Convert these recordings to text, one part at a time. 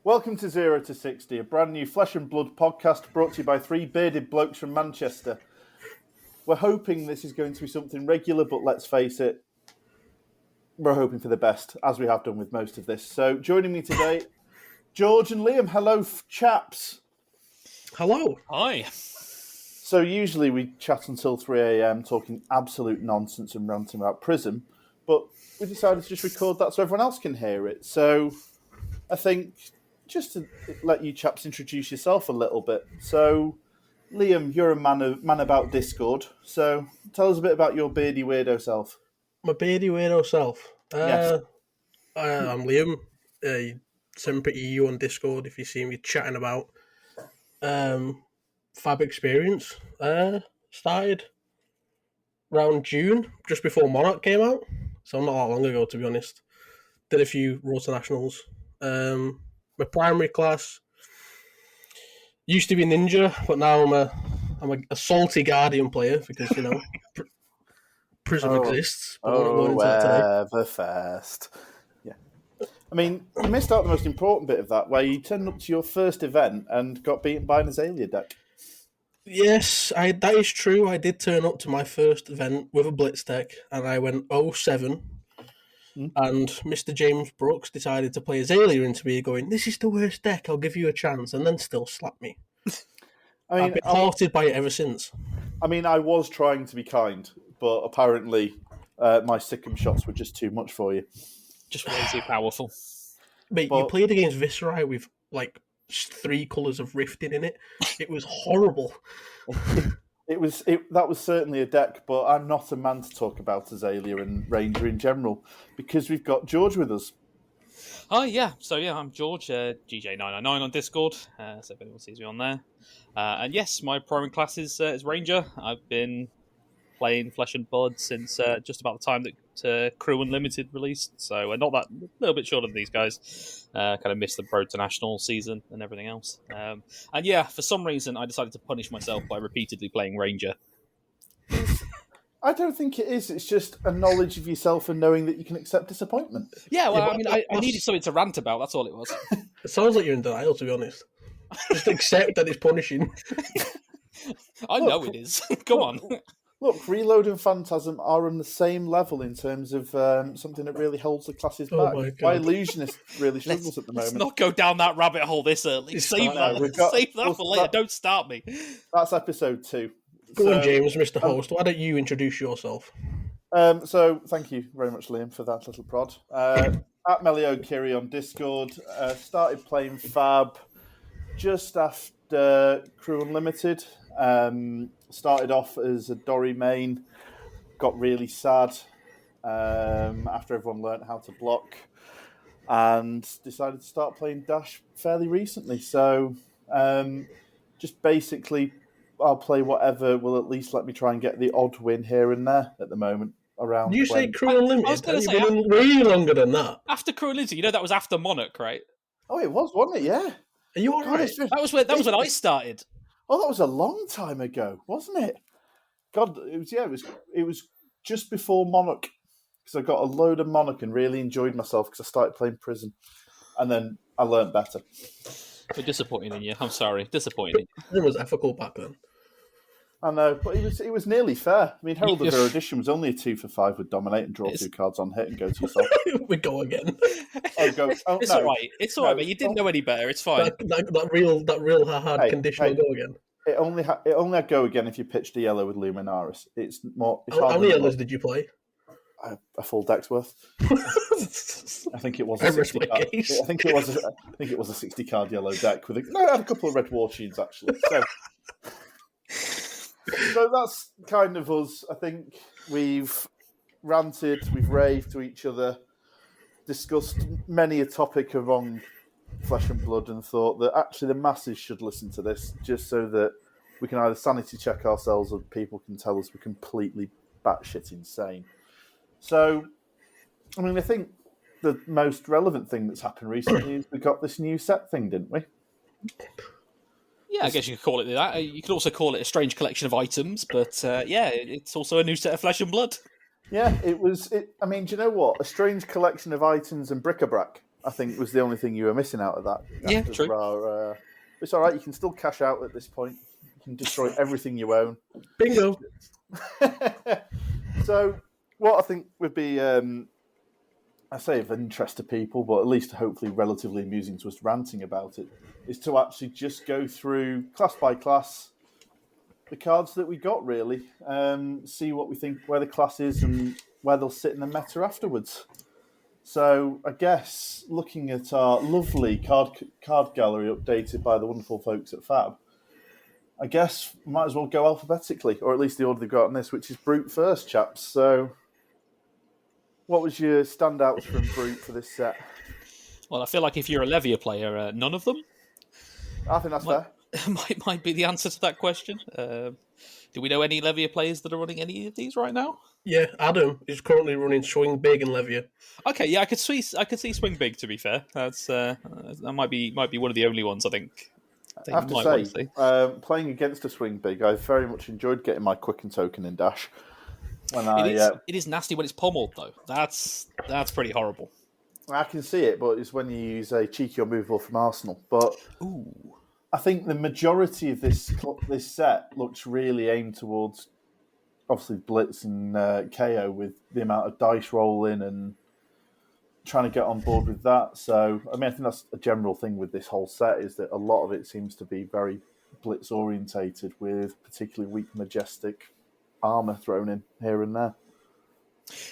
Welcome to 0 to 60, a brand new flesh and blood podcast brought to you by three bearded blokes from Manchester. We're hoping this is going to be something regular, but let's face it, we're hoping for the best, as we have done with most of this. So joining me today, George and Liam. Hello, chaps. Hello. Hi. So usually we chat until 3 a.m. talking absolute nonsense and ranting about Prism, but we decided to just record that so everyone else can hear it. So I think just to let you chaps introduce yourself a little bit. So Liam, you're a man about Discord, so tell us a bit about your beardy weirdo self. My beardy weirdo self. Yes. I'm Liam. Simper EU on Discord if you see me chatting about Fab Experience. Started around June, just before Monarch came out, so not that long ago, to be honest. Did a few Road to Nationals. My primary class used to be Ninja, but now I'm a salty Guardian player because, you know, Prism exists. But EVERFEST. Yeah. I mean, you missed out the most important bit of that, where you turned up to your first event and got beaten by an Azalea deck. Yes, that is true. I did turn up to my first event with a Blitz deck, and I went 0-7. And Mr. James Brooks decided to play Azalea into me, going, "This is the worst deck, I'll give you a chance," and then still slapped me. I've been haunted by it ever since. I mean, I was trying to be kind, but apparently my Sikkim shots were just too much for you. Just way too powerful. Mate, you played against Viscerai with, like, 3 colours of rifting in it. It was horrible. That was certainly a deck, but I'm not a man to talk about Azalea and Ranger in general, because we've got George with us. Oh, yeah. So, yeah, I'm George, GJ999 on Discord, so if anyone sees me on there. And yes, my primary class is Ranger. I've been playing Flesh and Blood since just about the time that Crew Unlimited released, so not that, a little bit shorter than these guys. Kind of missed the Road to National season and everything else. And yeah, for some reason, I decided to punish myself by repeatedly playing Ranger. I don't think it is. It's just a knowledge of yourself and knowing that you can accept disappointment. Yeah, well, I mean, I needed something to rant about, that's all it was. It sounds like you're in denial, to be honest. Just accept that it's punishing. I know it is. Go on. Look, Reload and Phantasm are on the same level in terms of something that really holds the classes back. My Illusionist really struggles at the moment. Let's not go down that rabbit hole this early. Save that for later. Don't start me. That's episode 2. Go on, James, Mr. Host. Why don't you introduce yourself? So, thank you very much, Liam, for that little prod. At Melio Kiri on Discord, started playing Fab just after Crew Unlimited. Started off as a Dory main, got really sad after everyone learnt how to block, and decided to start playing Dash fairly recently. So just basically, I'll play whatever will at least let me try and get the odd win here and there at the moment. Around. Did you say Crew Unlimited? You've been way longer than that. After Crew Unlimited, you know that was after Monarch, right? Oh, it was, wasn't it? Yeah. Are you all right? That was when I started. Oh, that was a long time ago, wasn't it? God, it was just before Monarch, because I got a load of Monarch and really enjoyed myself because I started playing Prism, and then I learnt better. We're disappointing in you. I'm sorry, disappointing. It was ethical back then. I know, but it was nearly fair. I mean, Herald of Erudition was only a 2-for-5 with Dominate and draw 2 cards on hit and go to yourself. We go again. It's all right. It's all right, mate. You didn't know any better. It's fine. That real hard condition will go again. It only go again if you pitched a yellow with Luminaris. It's more. How many yellows did you play? A full deck's worth. I think it was a 60 card. I think it was a 60 card yellow deck with I had a couple of red war shields actually. So that's kind of us. I think we've ranted, we've raved to each other, discussed many a topic among Flesh and Blood, and thought that actually the masses should listen to this just so that we can either sanity check ourselves or people can tell us we're completely batshit insane. So, I mean, I think the most relevant thing that's happened recently is we got this new set thing, didn't we? Yeah, I guess you could call it that. You could also call it a strange collection of items, but yeah, it's also a new set of Flesh and Blood. Yeah, it was. I mean, do you know what? A strange collection of items and bric-a-brac. I think, was the only thing you were missing out of that. Yeah, after true. It's all right. You can still cash out at this point. You can destroy everything you own. Bingo. So, what I think would be, I say of interest to people, but at least hopefully relatively amusing to us ranting about it, is to actually just go through class by class the cards that we got, really. See what we think, where the class is and where they'll sit in the meta afterwards. So I guess looking at our lovely card gallery updated by the wonderful folks at Fab, I guess we might as well go alphabetically, or at least the order they've got on this, which is Brute first, chaps. So what was your standouts from Brute for this set? Well, I feel like if you're a Levier player, none of them. I think that's fair. Might be the answer to that question. Do we know any Levier players that are running any of these right now? Yeah, Adam is currently running Swing Big in Levier. Okay, yeah, I could see Swing Big. To be fair, that might be one of the only ones I think. I have to say, playing against a Swing Big, I very much enjoyed getting my Quicken token in Dash. It is nasty when it's pommeled though. That's pretty horrible. I can see it, but it's when you use a cheeky or movable from Arsenal. But ooh. I think the majority of this set looks really aimed towards, obviously, Blitz and KO with the amount of dice rolling and trying to get on board with that. So, I think that's a general thing with this whole set, is that a lot of it seems to be very Blitz orientated, with particularly weak Majestic armor thrown in here and there.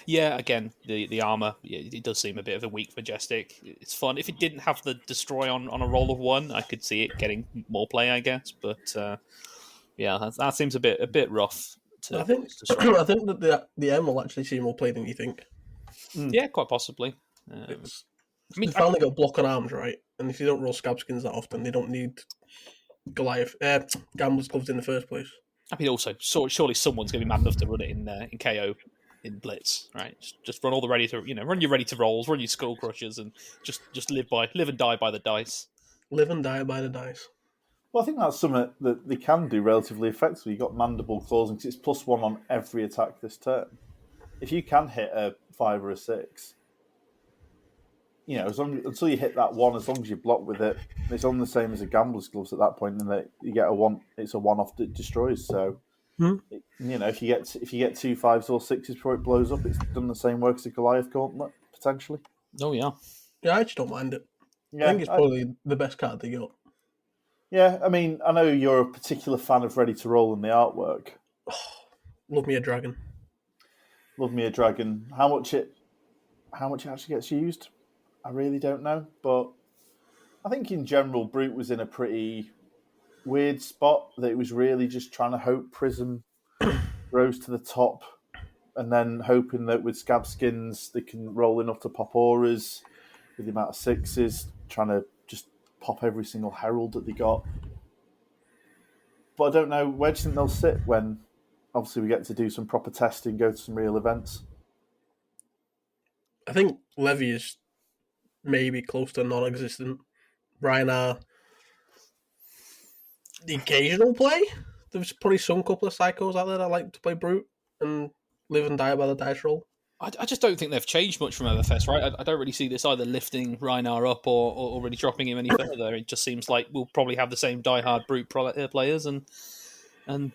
Yeah, again, the armor, it does seem a bit of a weak Majestic. It's fun. If it didn't have the Destroy on a roll of 1, I could see it getting more play, I guess. But yeah, that seems a bit rough. I think that the M will actually see more play than you think. Yeah, quite possibly. They finally got block on arms, right? And if you don't roll Scab Skins that often, they don't need Gambler's Gloves in the first place. Also, surely someone's going to be mad enough to run it in KO. In Blitz, right? Just run all the ready to run your ready to rolls, run your Skull Crushers, and just live and die by the dice. Live and die by the dice. Well, I think that's something that they can do relatively effectively. You've got Mandible Claws, and it's +1 on every attack this turn. If you can hit a 5 or a 6, until you hit that 1, as long as you block with it, it's on the same as a Gambler's Gloves at that point, and that you get a 1. It's a 1-off that destroys. So. If you get 2 5s or 6s before it blows up, it's done the same work as a Goliath Gauntlet, potentially. Oh, yeah. Yeah, I just don't mind it. Yeah, I think it's probably the best card they got. Yeah, I know you're a particular fan of Ready to Roll in the artwork. Love me a dragon. Love me a dragon. How much it actually gets used, I really don't know. But I think in general, Brute was in a pretty weird spot, that it was really just trying to hope Prism rose to the top, and then hoping that with Scab Skins they can roll enough to pop auras with the amount of 6s, trying to just pop every single Herald that they got. But I don't know, where do you think they'll sit when obviously we get to do some proper testing, go to some real events? I think Levy is maybe close to non-existent. Rhinar, the occasional play. There's probably some couple of psychos out there that like to play Brute and live and die by the dice roll. I just don't think they've changed much from EVERFEST, right? I don't really see this either lifting Rhinar up or really dropping him any further. It just seems like we'll probably have the same diehard Brute players, and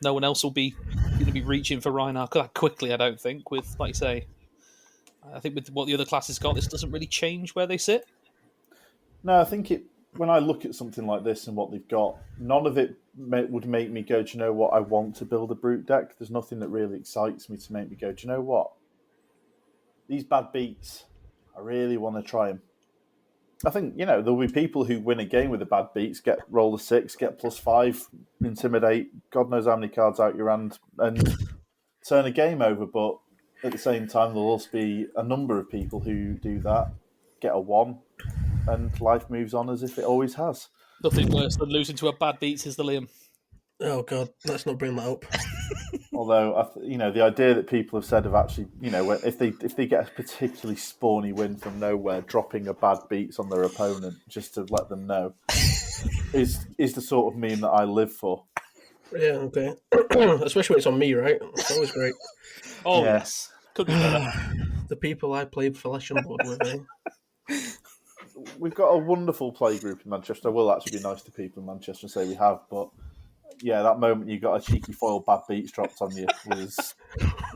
no one else will be going to be reaching for Rhinar that quickly, I don't think. With, like you say, I think with what the other classes got, this doesn't really change where they sit. No, I think when I look at something like this and what they've got, none of it would make me go, do you know what, I want to build a Brute deck. There's nothing that really excites me to make me go, do you know what, these bad beats, I really want to try them. I think, there'll be people who win a game with the bad beats, roll a 6, get +5, intimidate, God knows how many cards out your hand, and turn a game over. But at the same time, there'll also be a number of people who do that, get a 1, and life moves on as if it always has. Nothing worse than losing to a bad beats, is the Liam. Oh God, let's not bring that up. Although, the idea that people have said of actually, if they get a particularly spawny win from nowhere, dropping a bad beats on their opponent just to let them know, is the sort of meme that I live for. Yeah, okay. Especially when it's on me, right? It's always great. Oh, yes. Could be better. The people I played Flesh and Blood with, eh? we've got a wonderful play group in Manchester. I will actually be nice to people in Manchester and say we have, but yeah, that moment you got a cheeky foil bad beats dropped on you was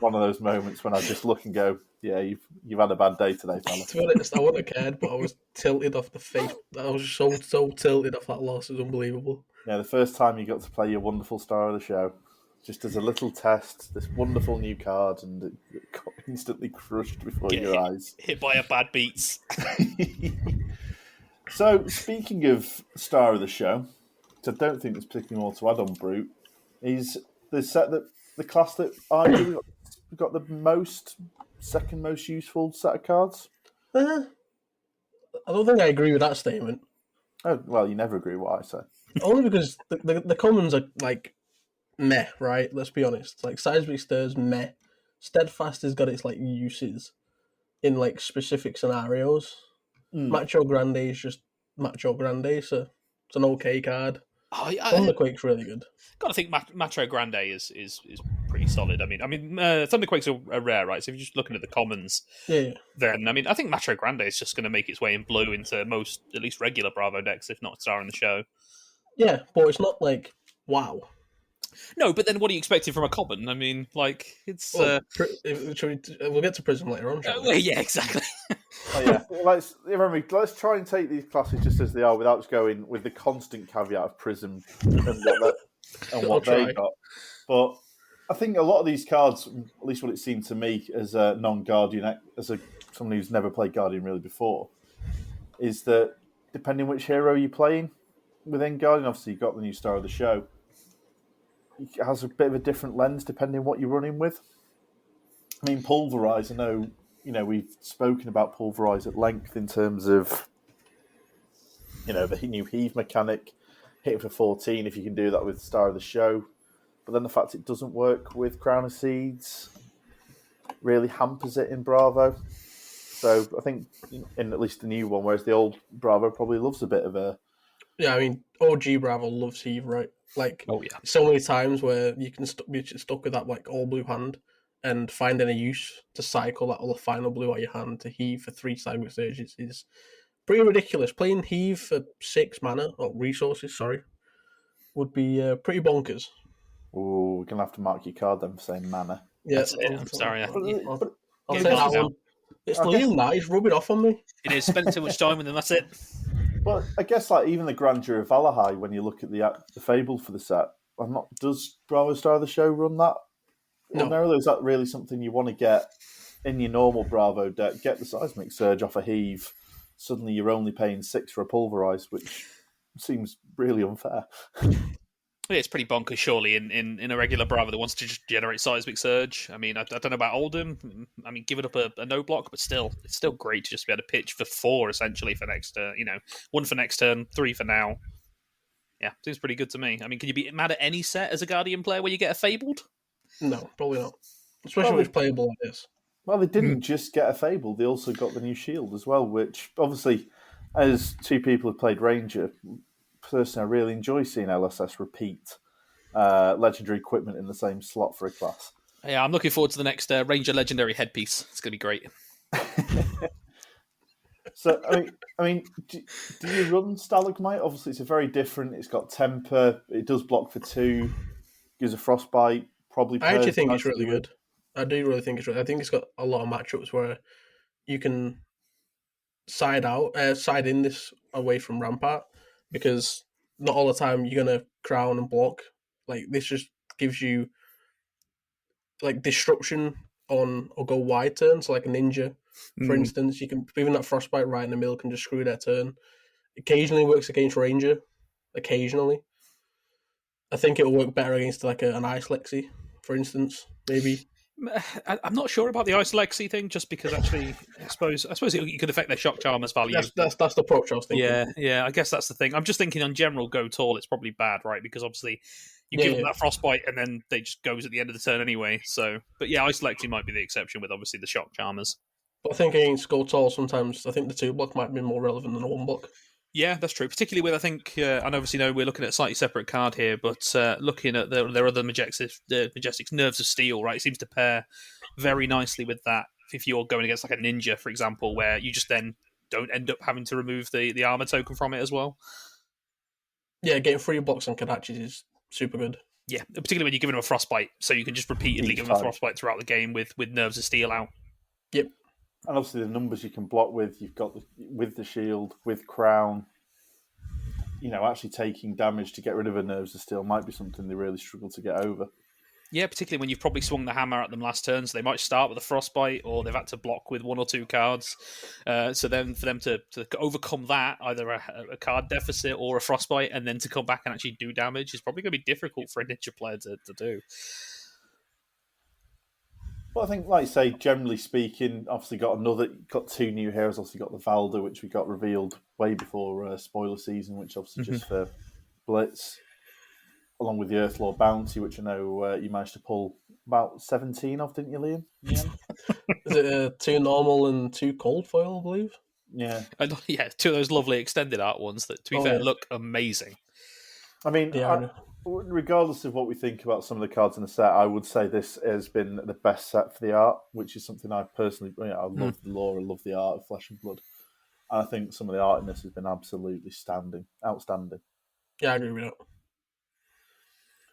one of those moments when I just look and go, yeah, you've had a bad day today, fella. To be honest, I wouldn't have cared, but I was tilted off the face. I was so tilted off that loss. It was unbelievable. Yeah, the first time you got to play your wonderful star of the show, just as a little test, this wonderful new card, and it got instantly crushed before your eyes. Hit by a bad beats. So, speaking of star of the show, which I don't think there's particularly more to add on Brute, is the class that arguably got the second most useful set of cards. I don't think I agree with that statement. Oh, well, you never agree with what I say. Only because the commons are like meh, right? Let's be honest. Like Seismic Stirs, meh. Steadfast has got its like uses in like specific scenarios. Macho Grande is just Macho Grande, so it's an okay card. Thunderquake's really good. Got to think Macho Grande is pretty solid. I mean, Thunderquakes are rare, right? So if you're just looking at the commons, then I think Macho Grande is just going to make its way in blue into most, at least regular Bravo decks, if not Star in the Show. Yeah, but it's not like wow. No, but then what are you expecting from a common? I mean, like it's. We'll get to Prism later on. Yeah, exactly. Oh, yeah. Let's try and take these classes just as they are, without just going with the constant caveat of Prism and what they got. But I think a lot of these cards, at least what it seemed to me as a non-Guardian, someone who's never played Guardian really before, is that depending which hero you're playing within Guardian, obviously you've got the new star of the show. It has a bit of a different lens depending what you're running with. I mean, Pulverize, I know, we've spoken about Pulverize at length in terms of, the new heave mechanic, hitting for 14 if you can do that with Star of the Show. But then the fact it doesn't work with Crown of Seeds really hampers it in Bravo. So I think in at least the new one, whereas the old Bravo probably loves a bit of a... Yeah, I mean, OG Bravo loves heave, right? Like, so many times where you can be stuck with that like all blue hand and finding a use to cycle that other final blue out your hand to heave for 3 Seismic Surges is pretty ridiculous. Playing heave for 6 mana, or resources, would be pretty bonkers. Oh, we're going to have to mark your card then for saying mana. Yeah, I'm sorry. I'll say that one. It's Liam that, he's rubbing off on me. It is, spending too much time with them, that's it. Well, I guess even the Grandeur of Valahai, when you look at the Fable for the set, does Bravo Star of the Show run that? No. Or is that really something you want to get in your normal Bravo deck? Get the Seismic Surge off a heave. Suddenly you're only paying 6 for a Pulverize, which seems really unfair. Yeah, it's pretty bonkers, surely, in a regular Bravo that wants to just generate Seismic Surge. I mean, I don't know about Oldham. I mean, give it up a no block, but still, it's still great to just be able to pitch for 4, essentially, for next, 1 for next turn, 3 for now. Yeah, seems pretty good to me. I mean, can you be mad at any set as a Guardian player where you get a Fabled? No, probably not. Especially when it's playable like this. Well, they didn't just get a Fable, they also got the new Shield as well, which, obviously, as 2 people have played Ranger... Personally, I really enjoy seeing LSS repeat legendary equipment in the same slot for a class. Yeah, I'm looking forward to the next Ranger Legendary headpiece. It's going to be great. So, I mean, do you run Stalagmite? Obviously, it's a very different. It's got temper. It does block for 2. Gives a frostbite. Probably. I actually think it's really good. I do really think it's really. I think it's got a lot of matchups where you can side in this away from Rampart. Because not all the time you're going to crown and block. Like, this just gives you, like, disruption on or go wide turns. So, like, a ninja, for instance. You can, even that frostbite right in the middle can just screw their turn. Occasionally works against Ranger. Occasionally. I think it'll work better against, like, an Ice Lexi, for instance, maybe. I'm not sure about the Ice Lexi thing, just because actually, I suppose it could affect their Shock Charmer's value. That's the approach I was thinking. Yeah, I guess that's the thing. I'm just thinking on general go tall, it's probably bad, right? Because obviously you give them that frostbite and then they just goes at the end of the turn anyway. So, but yeah, Ice Lexi might be the exception with obviously the Shock Charmers. But I think against go tall, sometimes I think the 2 block might be more relevant than the 1 block. Yeah, that's true. Particularly with, I think, and obviously we're looking at a slightly separate card here, but looking at their other Majestics, Nerves of Steel, right? It seems to pair very nicely with that if you're going against like a ninja, for example, where you just then don't end up having to remove the armor token from it as well. Yeah, getting 3 blocks on Kodachis is super good. Yeah, particularly when you're giving them a frostbite, so you can just repeatedly give them a frostbite throughout the game with nerves of steel out. Yep. And obviously the numbers you can block with, you've got with the shield, with crown. Actually taking damage to get rid of a nerves of steel might be something they really struggle to get over. Yeah, particularly when you've probably swung the hammer at them last turn, so they might start with a frostbite, or they've had to block with 1 or 2 cards. So then for them to overcome that, either a card deficit or a frostbite, and then to come back and actually do damage is probably going to be difficult for a ninja player to do. Well, I think, like you say, generally speaking, obviously got 2 new heroes. Obviously got the Valda, which we got revealed way before spoiler season, which obviously just for Blitz, along with the Earthlore Bounty, which I know you managed to pull about 17 of, didn't you, Liam? Yeah. Is it 2 normal and 2 cold foil, I believe? Yeah. Yeah, 2 of those lovely extended art ones that, to be fair, look amazing. I mean, regardless of what we think about some of the cards in the set, I would say this has been the best set for the art, which is something I personally, I love the lore, I love the art of Flesh and Blood. And I think some of the art in this has been absolutely outstanding. Yeah, I agree with that.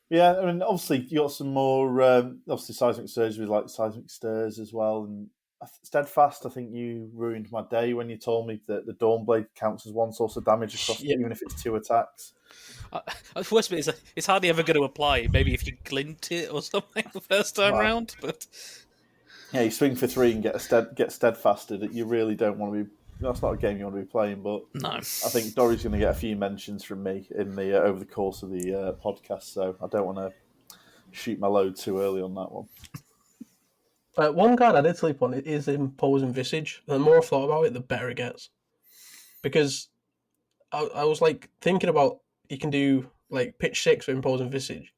Yeah, I mean, obviously you got some more, obviously Seismic Surge with like Seismic Stirs as well, and Steadfast. I think you ruined my day when you told me that the Dawnblade counts as 1 source of damage across, even if it's 2 attacks. The worst bit is it's hardly ever going to apply. Maybe if you glint it or something the first time round, but yeah, you swing for 3 and get steadfasted. You really don't want to be. That's not a game you want to be playing. But no, I think Dory's going to get a few mentions from me in the over the course of the podcast, so I don't want to shoot my load too early on that one. One card I did sleep on is Imposing Visage. The more I've thought about it, the better it gets. Because I was like thinking about you can do like pitch 6 for Imposing Visage,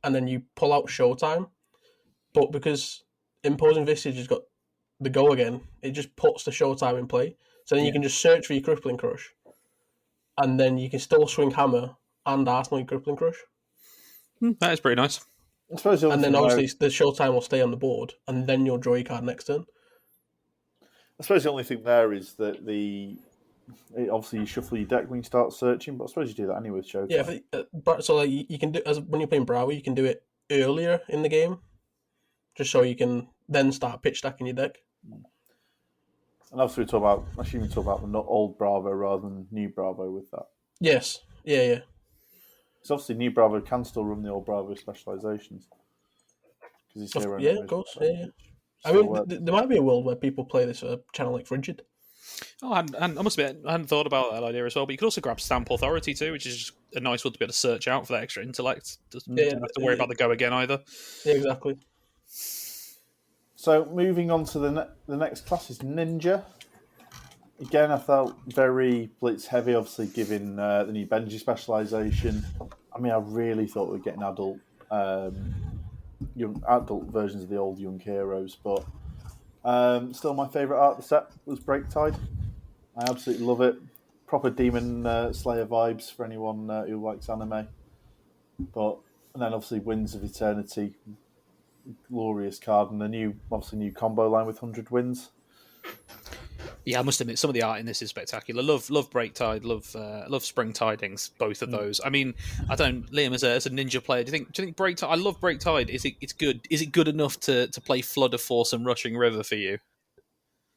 and then you pull out Showtime. But because Imposing Visage has got the go again, it just puts the Showtime in play. So then you can just search for your Crippling Crush, and then you can still swing Hammer and Arsenal your Crippling Crush. That is pretty nice. I suppose and then obviously the Showtime will stay on the board, and then you'll draw your card next turn. I suppose the only thing there is that obviously you shuffle your deck when you start searching, but I suppose you do that anyway with Showtime. Yeah, so like you can do when you're playing Bravo, you can do it earlier in the game, just so you can then start pitch stacking your deck. And obviously I assume we talk about the old Bravo rather than new Bravo with that. Yes, yeah. So obviously new Bravo can still run the old Bravo specializations. Yeah, of course, yeah. I mean, there might be a world where people play this channel like Frigid. Oh, and I must admit, I hadn't thought about that idea as well. But you could also grab Stamp Authority too, which is just a nice one to be able to search out for that extra intellect. Don't have to worry about the go again either. Yeah, exactly. So moving on to the next class is Ninja. Again, I felt very Blitz heavy, obviously given the new Benji specialization. I mean, I really thought we were getting adult versions of the old Young Heroes, but still my favourite art of the set was Breaktide. I absolutely love it. Proper Demon Slayer vibes for anyone who likes anime. And then obviously Winds of Eternity, glorious card, and the new combo line with 100 wins. Yeah, I must admit, some of the art in this is spectacular. Love Breaktide, love Spring Tidings, both of those. I mean, I don't, Liam, as a ninja player, do you think Breaktide? I love Breaktide. It's good. Is it good enough to play Flood of Force and Rushing River for you?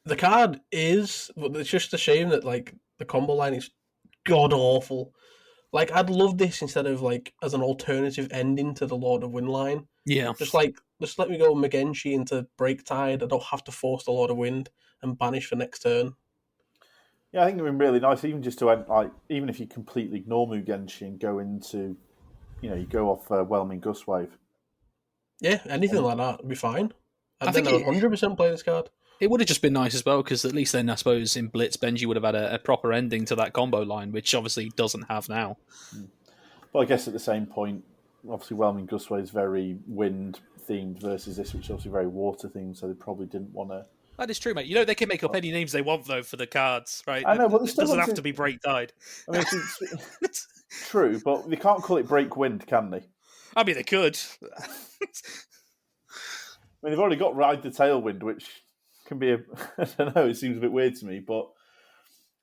The card is, but it's just a shame that like the combo line is god awful. Like I'd love this instead of like as an alternative ending to the Lord of Wind line. Yeah, just let me go Magenshi into Breaktide. I don't have to force the Lord of Wind and banish for next turn. Yeah, I think it would be really nice, even just to end, even if you completely ignore Mugenshi and go into, you go off Whelming Gustwave. Yeah, anything like that would be fine. I would 100% play this card. It would have just been nice as well, because at least then I suppose in Blitz, Benji would have had a proper ending to that combo line, which obviously doesn't have now. But I guess at the same point, obviously Whelming Gustwave is very wind themed versus this, which is obviously very water themed, so they probably didn't want to. That is true, mate. They can make up any names they want, though, for the cards, right? I know, but it doesn't have to be Breaktide. I mean, it's true, but they can't call it Break Wind, can they? I mean, they could. I mean, they've already got Ride the Tailwind, which can be I don't know, it seems a bit weird to me, but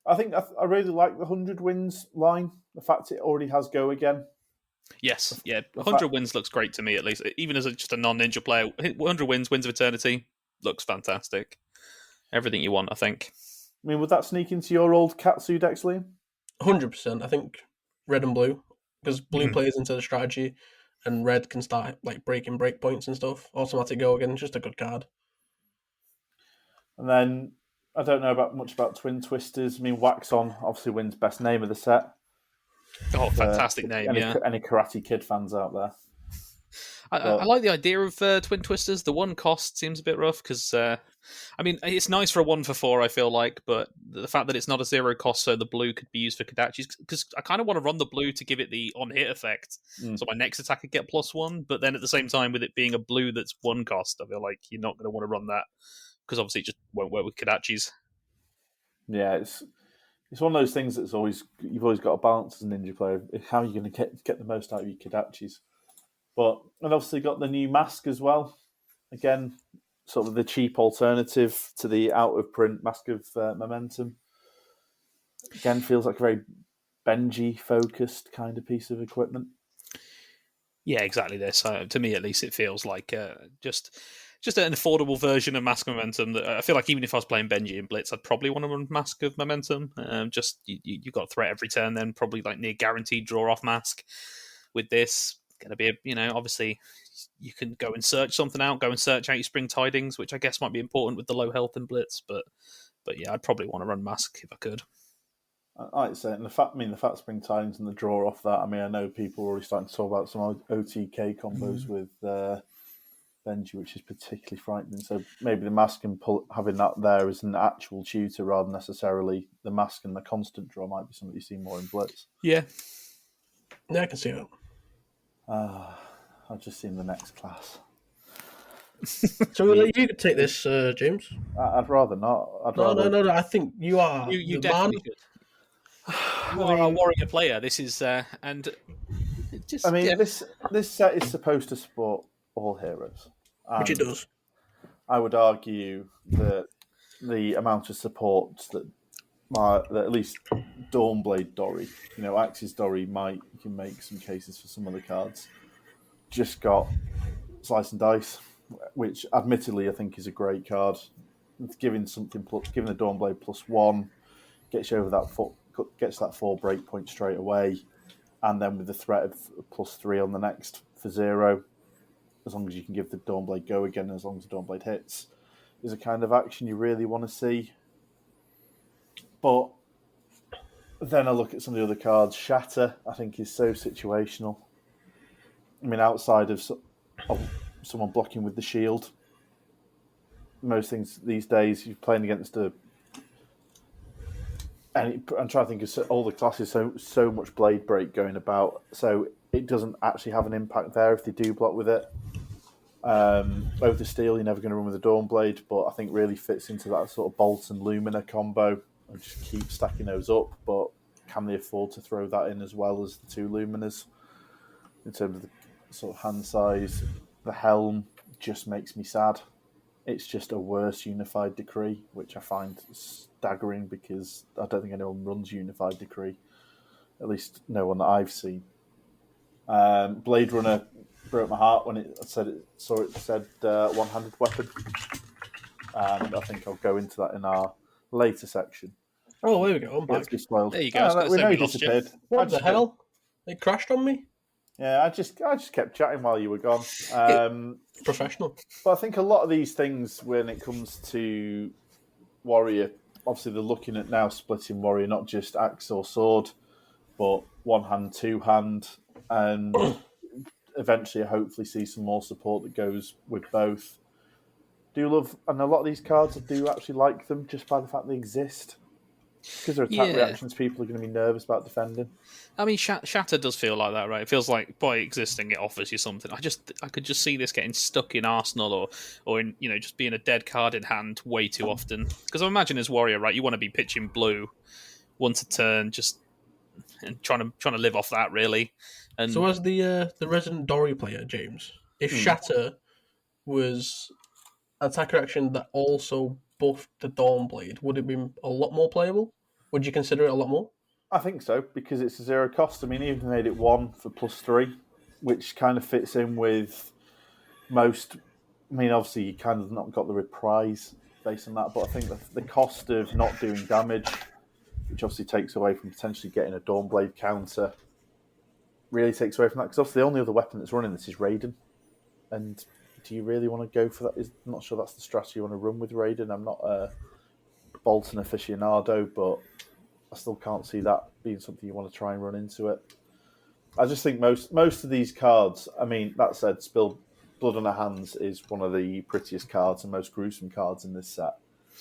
I think I really like the 100 wins line. The fact it already has go again. Yes, yeah, The 100 fact- wins looks great to me, at least. Even as just a non-ninja player, 100 wins, Wins of Eternity, looks fantastic. Everything you want, I think. I mean, would that sneak into your old Katsu decks, Liam? 100%. I think red and blue, because blue Mhm. plays into the strategy, and red can start like breaking breakpoints and stuff. Automatic go again, just a good card. And then I don't know much about Twin Twisters. I mean, Wax On obviously wins best name of the set. Oh, fantastic name, yeah. Any Karate Kid fans out there? I like the idea of Twin Twisters. The one cost seems a bit rough because, I mean, it's nice for a 1 for 4, I feel like, but the fact that it's not a 0 cost, so the blue could be used for Kodachis, because I kind of want to run the blue to give it the on-hit effect, so my next attack could get +1, but then at the same time, with it being a blue that's 1 cost, I feel like you're not going to want to run that, because obviously it just won't work with Kodachis. Yeah, it's one of those things that's you've always got to balance as a ninja player. How are you going to get the most out of your Kodachis? And obviously got the new mask as well. Again, sort of the cheap alternative to the out of print Mask of Momentum. Again, feels like a very Benji focused kind of piece of equipment. Yeah, exactly this. To me, at least, it feels like just an affordable version of Mask of Momentum. That I feel like even if I was playing Benji and Blitz, I'd probably want to run Mask of Momentum. You got threat every turn, then probably like near guaranteed draw off Mask. With this, going to be obviously you can go and search something out, go and search out your Spring Tidings, which I guess might be important with the low health and Blitz. But yeah, I'd probably want to run Mask if I could. I'd say, and the fact Spring Tidings and the draw off that. I mean, I know people are already starting to talk about some OTK combos with Benji, which is particularly frightening. So maybe the mask and having that there as an actual tutor rather than necessarily the mask and the constant draw might be something you see more in Blitz. Yeah, I can see that. I've just seen the next class. So you could take this, James. I'd rather not. No. I think you are. You the man. definitely should. You are a warrior player. This is and just. I mean, yeah. this set is supposed to support all heroes, Which it does. I would argue that the amount of support that at least Dawnblade Dory, Axis Dory you can make some cases for some other cards. Just got Slice and Dice, which admittedly I think is a great card. Giving the Dawnblade +1 gets you over gets that 4 breakpoint straight away, and then with the threat of +3 on the next for 0, as long as you can give the Dawnblade go again, as long as the Dawnblade hits, is a kind of action you really want to see. But then I look at some of the other cards. Shatter, I think, is so situational. I mean, outside of someone blocking with the shield, most things these days, you're playing against I'm trying to think of all the classes, so much blade break going about, so it doesn't actually have an impact there if they do block with it. Both the steel, you're never going to run with a Dawnblade, but I think really fits into that sort of Bolt and Lumina combo and just keep stacking those up. But can they afford to throw that in as well as the 2 Luminas in terms of the sort of hand size? The Helm just makes me sad. It's just a worse Unified Decree, which I find staggering because I don't think anyone runs Unified Decree. At least no one that I've seen. Blade Runner broke my heart when it said one-handed weapon. And I think I'll go into that in our later section. Oh, there we go. I'm back. There you go. We know you disappeared. What the hell? It crashed on me? Yeah, I just kept chatting while you were gone. Professional. But I think a lot of these things, when it comes to Warrior, obviously they're looking at now splitting Warrior, not just axe or sword, but 1-hand, 2-hand, and eventually hopefully see some more support that goes with both. And a lot of these cards, I do actually like them just by the fact they exist. Because they're attack reactions, people are going to be nervous about defending. I mean, Shatter does feel like that, right? It feels like by existing, it offers you something. I could just see this getting stuck in Arsenal or in just being a dead card in hand way too often. Because I imagine as Warrior, right, you want to be pitching blue once a turn, just and trying to live off that really. And so as the resident Dory player, James, if Shatter was an attack action that also buffed the Dawnblade, would it be a lot more playable? Would you consider it a lot more? I think so, because it's a zero cost. I mean, even made it 1 for +3, which kind of fits in with most. I mean, obviously, you kind of not got the reprise based on that, but I think the cost of not doing damage, which obviously takes away from potentially getting a Dawnblade counter, really takes away from that. Because obviously, the only other weapon that's running this is Raiden. And do you really want to go for that? I'm not sure that's the strategy you want to run with Raiden. I'm not a Bolton aficionado, but I still can't see that being something you want to try and run into it. I just think most of these cards, I mean, that said, Spill Blood on Her Hands is one of the prettiest cards and most gruesome cards in this set.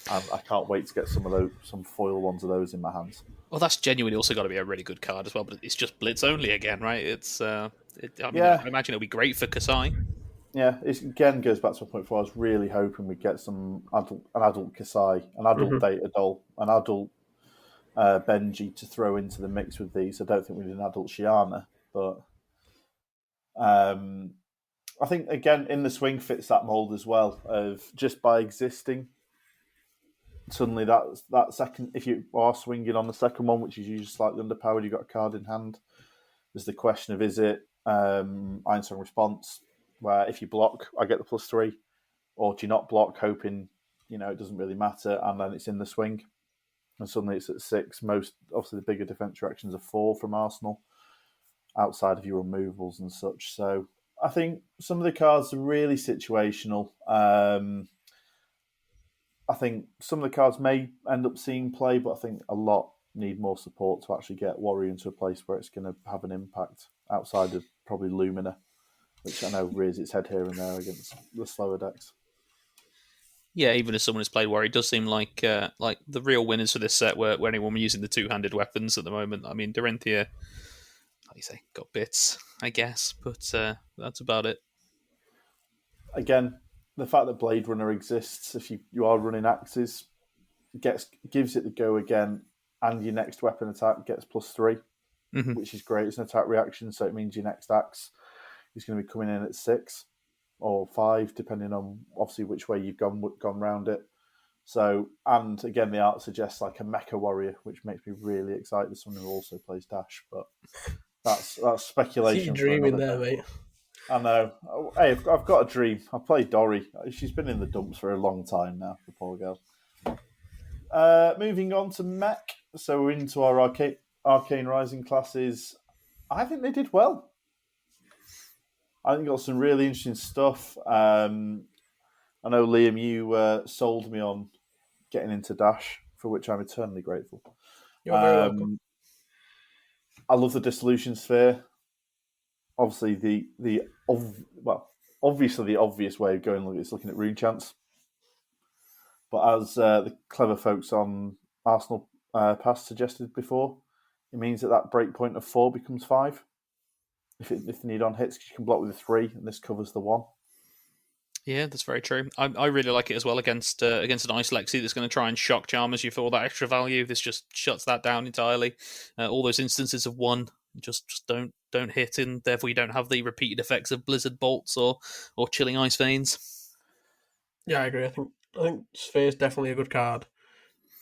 And I can't wait to get some foil ones of those in my hands. Well, that's genuinely also got to be a really good card as well, but it's just Blitz only again, right? I imagine it'll be great for Kasai. Yeah, it again goes back to a point where I was really hoping we'd get an adult Kasai, an adult Data Doll, an adult Benji to throw into the mix with these. I don't think we need an adult Shiana, but I think again in the swing fits that mold as well of just by existing. Suddenly, that second, if you are swinging on the second one, which is usually slightly underpowered, you've got a card in hand. There's the question of, is it Ironsong Response, where if you block, I get the +3, or do you not block, hoping it doesn't really matter, and then it's in the swing, and suddenly it's at 6. Most obviously the bigger defense reactions are 4 from Arsenal, outside of your removals and such. So I think some of the cards are really situational. I think some of the cards may end up seeing play, but I think a lot need more support to actually get Warrior into a place where it's going to have an impact outside of probably Lumina, which I know rears its head here and there against the slower decks. Yeah, even as someone who's played Warrior, it does seem like the real winners for this set were anyone using the two-handed weapons at the moment. I mean, Dorinthia, how do you say, got bits, I guess, but that's about it. Again, the fact that Blade Runner exists, if you are running axes, gives it the go again, and your next weapon attack gets +3, which is great. It's an attack reaction, so it means your next axe is going to be coming in at 6 or 5, depending on obviously which way you've gone round it. So, and again, the art suggests like a mecha warrior, which makes me really excited. There's someone who also plays Dash, but that's speculation. Keep dreaming there, mate. I know. Hey, I've got a dream. I play Dory. She's been in the dumps for a long time now, the poor girl. Moving on to Mech. So we're into our Arcane Rising classes. I think they did well. I think got some really interesting stuff. I know, Liam, you sold me on getting into Dash, for which I'm eternally grateful. You're very welcome. I love the Dissolution Sphere. Obviously, obviously the obvious way of going is looking at rune chants. But as the clever folks on Arsenal Pass suggested before, it means that breakpoint of 4 becomes 5. If the need on hits, you can block with a 3, and this covers the 1. Yeah, that's very true. I really like it as well against an Ice Lexi that's going to try and shock Charmers you for all that extra value. This just shuts that down entirely. All those instances of 1 just don't hit, and therefore you don't have the repeated effects of Blizzard Bolts or Chilling Ice Veins. Yeah, I agree. I think Sphere is definitely a good card.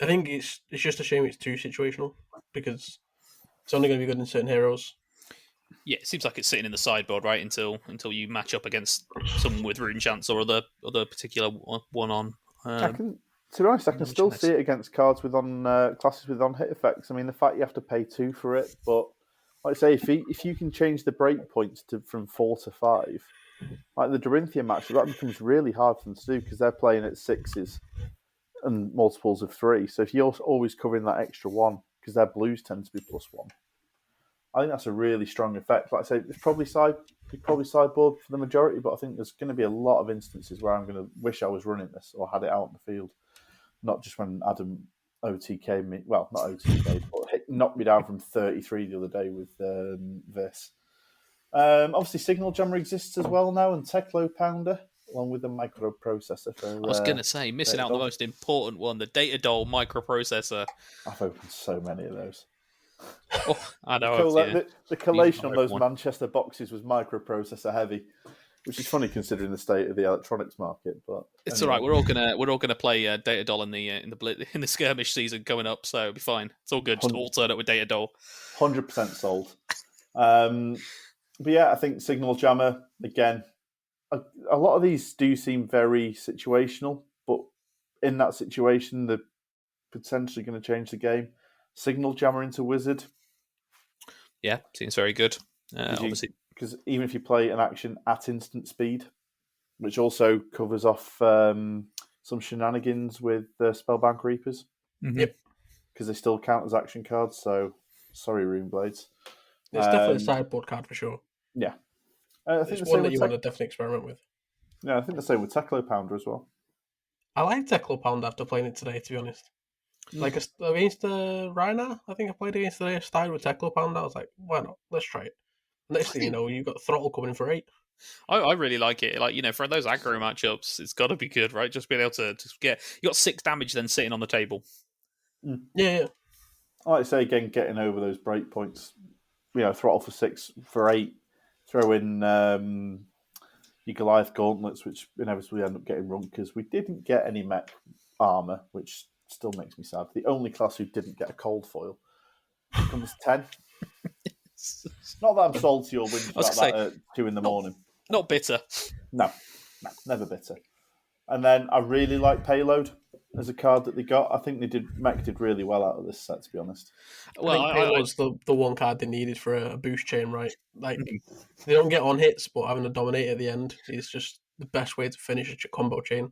I think it's just a shame it's too situational, because it's only going to be good in certain heroes. Yeah, it seems like it's sitting in the sideboard, right, until you match up against someone with rune chants or other particular one on. To be honest, I can still see it against cards with classes with hit effects. I mean, the fact you have to pay 2 for it, but like I say, if you can change the break points from 4 to 5, like the Dorinthia match, that becomes really hard for them to do because they're playing at 6s and multiples of 3. So if you're always covering that extra 1, because their blues tend to be +1, I think that's a really strong effect. Like I say, it's probably sideboard for the majority, but I think there's going to be a lot of instances where I'm going to wish I was running this or had it out in the field, not just when Adam OTK me. Well, not OTK, but knocked me down from 33 the other day with this. Obviously, Signal Jammer exists as well now, and Teclo Pounder, along with the microprocessor. I was going to say, missing out on the most important one, the Data Doll microprocessor. I've opened so many of those. Oh, I know. The collation on those Manchester boxes was microprocessor heavy. which is funny considering the state of the electronics market. But It's anyway. all right. We're all gonna play Data Doll in the skirmish season coming up, so it'll be fine. It's all good. Just alternate with Data Doll. 100% sold. But yeah, I think Signal Jammer again. A lot of these do seem very situational, but in that situation, they're potentially going to change the game. Signal Jammer into Wizard. Yeah, seems very good. Obviously, because even if you play an action at instant speed, which also covers off some shenanigans with the Spellbank Reapers. Yep. Because they still count as action cards, so sorry, Runeblades. It's definitely a sideboard card for sure. Yeah. I think it's one that you want to definitely experiment with. Yeah, I think the same with Teklo Pounder as well. I like Teklo Pounder after playing it today, to be honest. Like against Rhina, I think I played against today. I started with Teklo Pounder. I was like, why not? Let's try it. Next thing you know, you've got Throttle coming in for 8. I really like it. Like, for those aggro matchups, it's got to be good, right? Just being able to just get... You got 6 damage then sitting on the table. Yeah. I like to say, again, getting over those break points. Throttle for 6, for 8. Throw in your Goliath Gauntlets, which inevitably end up getting run because we didn't get any mech armor, which still makes me sad. The only class who didn't get a cold foil becomes 10. Not that I'm salty or whinge about that at 2 in the morning. Not bitter. No, never bitter. And then I really like Payload as a card that they got. I think Mech did really well out of this set, to be honest. Well, I think Payload's the one card they needed for a boost chain, right? Like, they don't get on hits, but having a Dominate at the end is just the best way to finish a combo chain.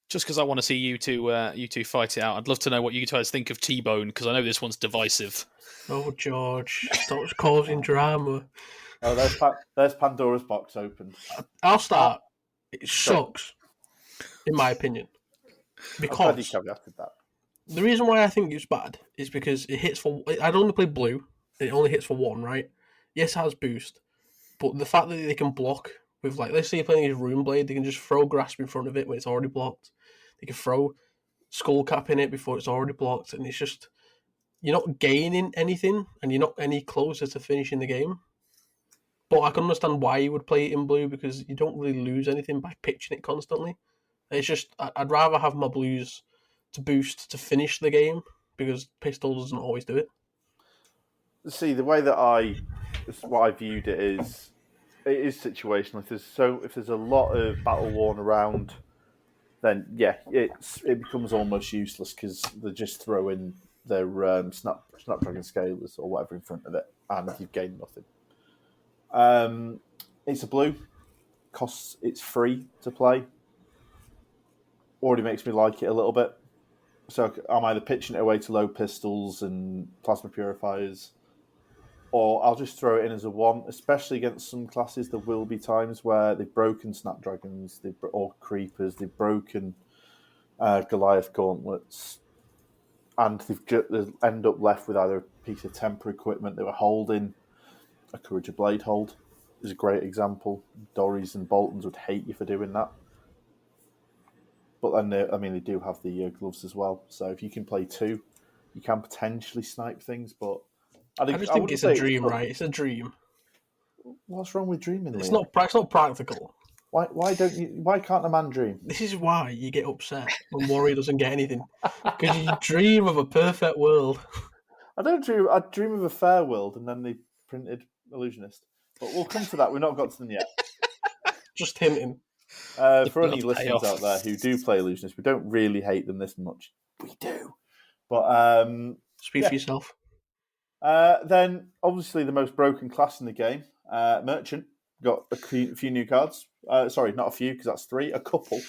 Just because I want to see you two fight it out, I'd love to know what you guys think of T-Bone, because I know this one's divisive. Oh, George, stop causing drama. Oh, there's Pandora's box opened. I'll start. It sucks, in my opinion. Because that. The reason why I think it's bad is because it hits for... I'd only play blue. It only hits for 1, right? Yes, it has boost. But the fact that they can block with, like, let's say you're playing his Runeblade, they can just throw Grasp in front of it when it's already blocked. They can throw Skullcap in it before it's already blocked. And it's just... You're not gaining anything, and you're not any closer to finishing the game. But I can understand why you would play it in blue, because you don't really lose anything by pitching it constantly. It's just, I'd rather have my blues to boost to finish the game, because pistol doesn't always do it. See, the way that what I viewed it is situational. If there's a lot of battle worn around, then yeah, it becomes almost useless because they just throw in their Snapdragon Scalers or whatever in front of it, and you've gained nothing. It's a blue, it's free to play. Already makes me like it a little bit. So I'm either pitching it away to low pistols and plasma purifiers, or I'll just throw it in as a 1, especially against some classes. There will be times where they've broken Snapdragons or Creepers, they've broken Goliath Gauntlets, and they end up left with either a piece of temporary equipment they were holding. A Courage of Blade hold is a great example. Dories and Boltons would hate you for doing that. But then, they do have the gloves as well. So if you can play 2, you can potentially snipe things. But I just think it's a dream, right? It's a dream. What's wrong with dreaming? It's not practical. Why can't a man dream? This is why you get upset when Warrior doesn't get anything, because you dream of a perfect world. I don't dream. I dream of a fair world, and then they printed Illusionist. But we'll come to that. We've not got to them yet. Just hinting. For any listeners out there who do play Illusionist, we don't really hate them this much. We do. But speak for yourself. Then, obviously, the most broken class in the game, Merchant, got a few new cards. Sorry, not a few, because that's 3. A couple.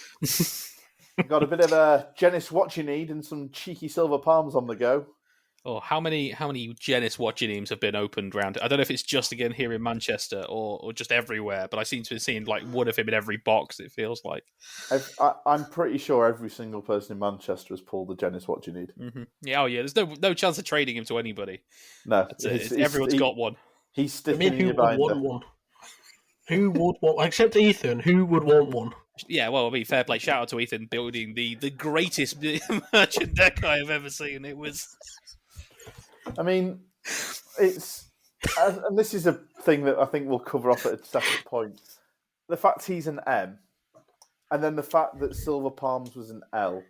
Got a bit of a Genis What You Need and some cheeky silver palms on the go. Oh, how many Genis Watching Teams have been opened around? I don't know if it's just again here in Manchester or just everywhere, but I seem to be seeing like one of him in every box. It feels like. I'm pretty sure every single person in Manchester has pulled the Genis What You Need. Mm-hmm. Yeah, There's no chance of trading him to anybody. No, everyone's got one. He's sticking in your binder. Who would want one? Who would want? Except Ethan, who would want one? Yeah, well, fair play. Shout out to Ethan building the greatest merchant deck I have ever seen. It was. I mean, and this is a thing that I think we'll cover off at a separate point. the fact he's an M, and then the fact that Silver Palms was an L,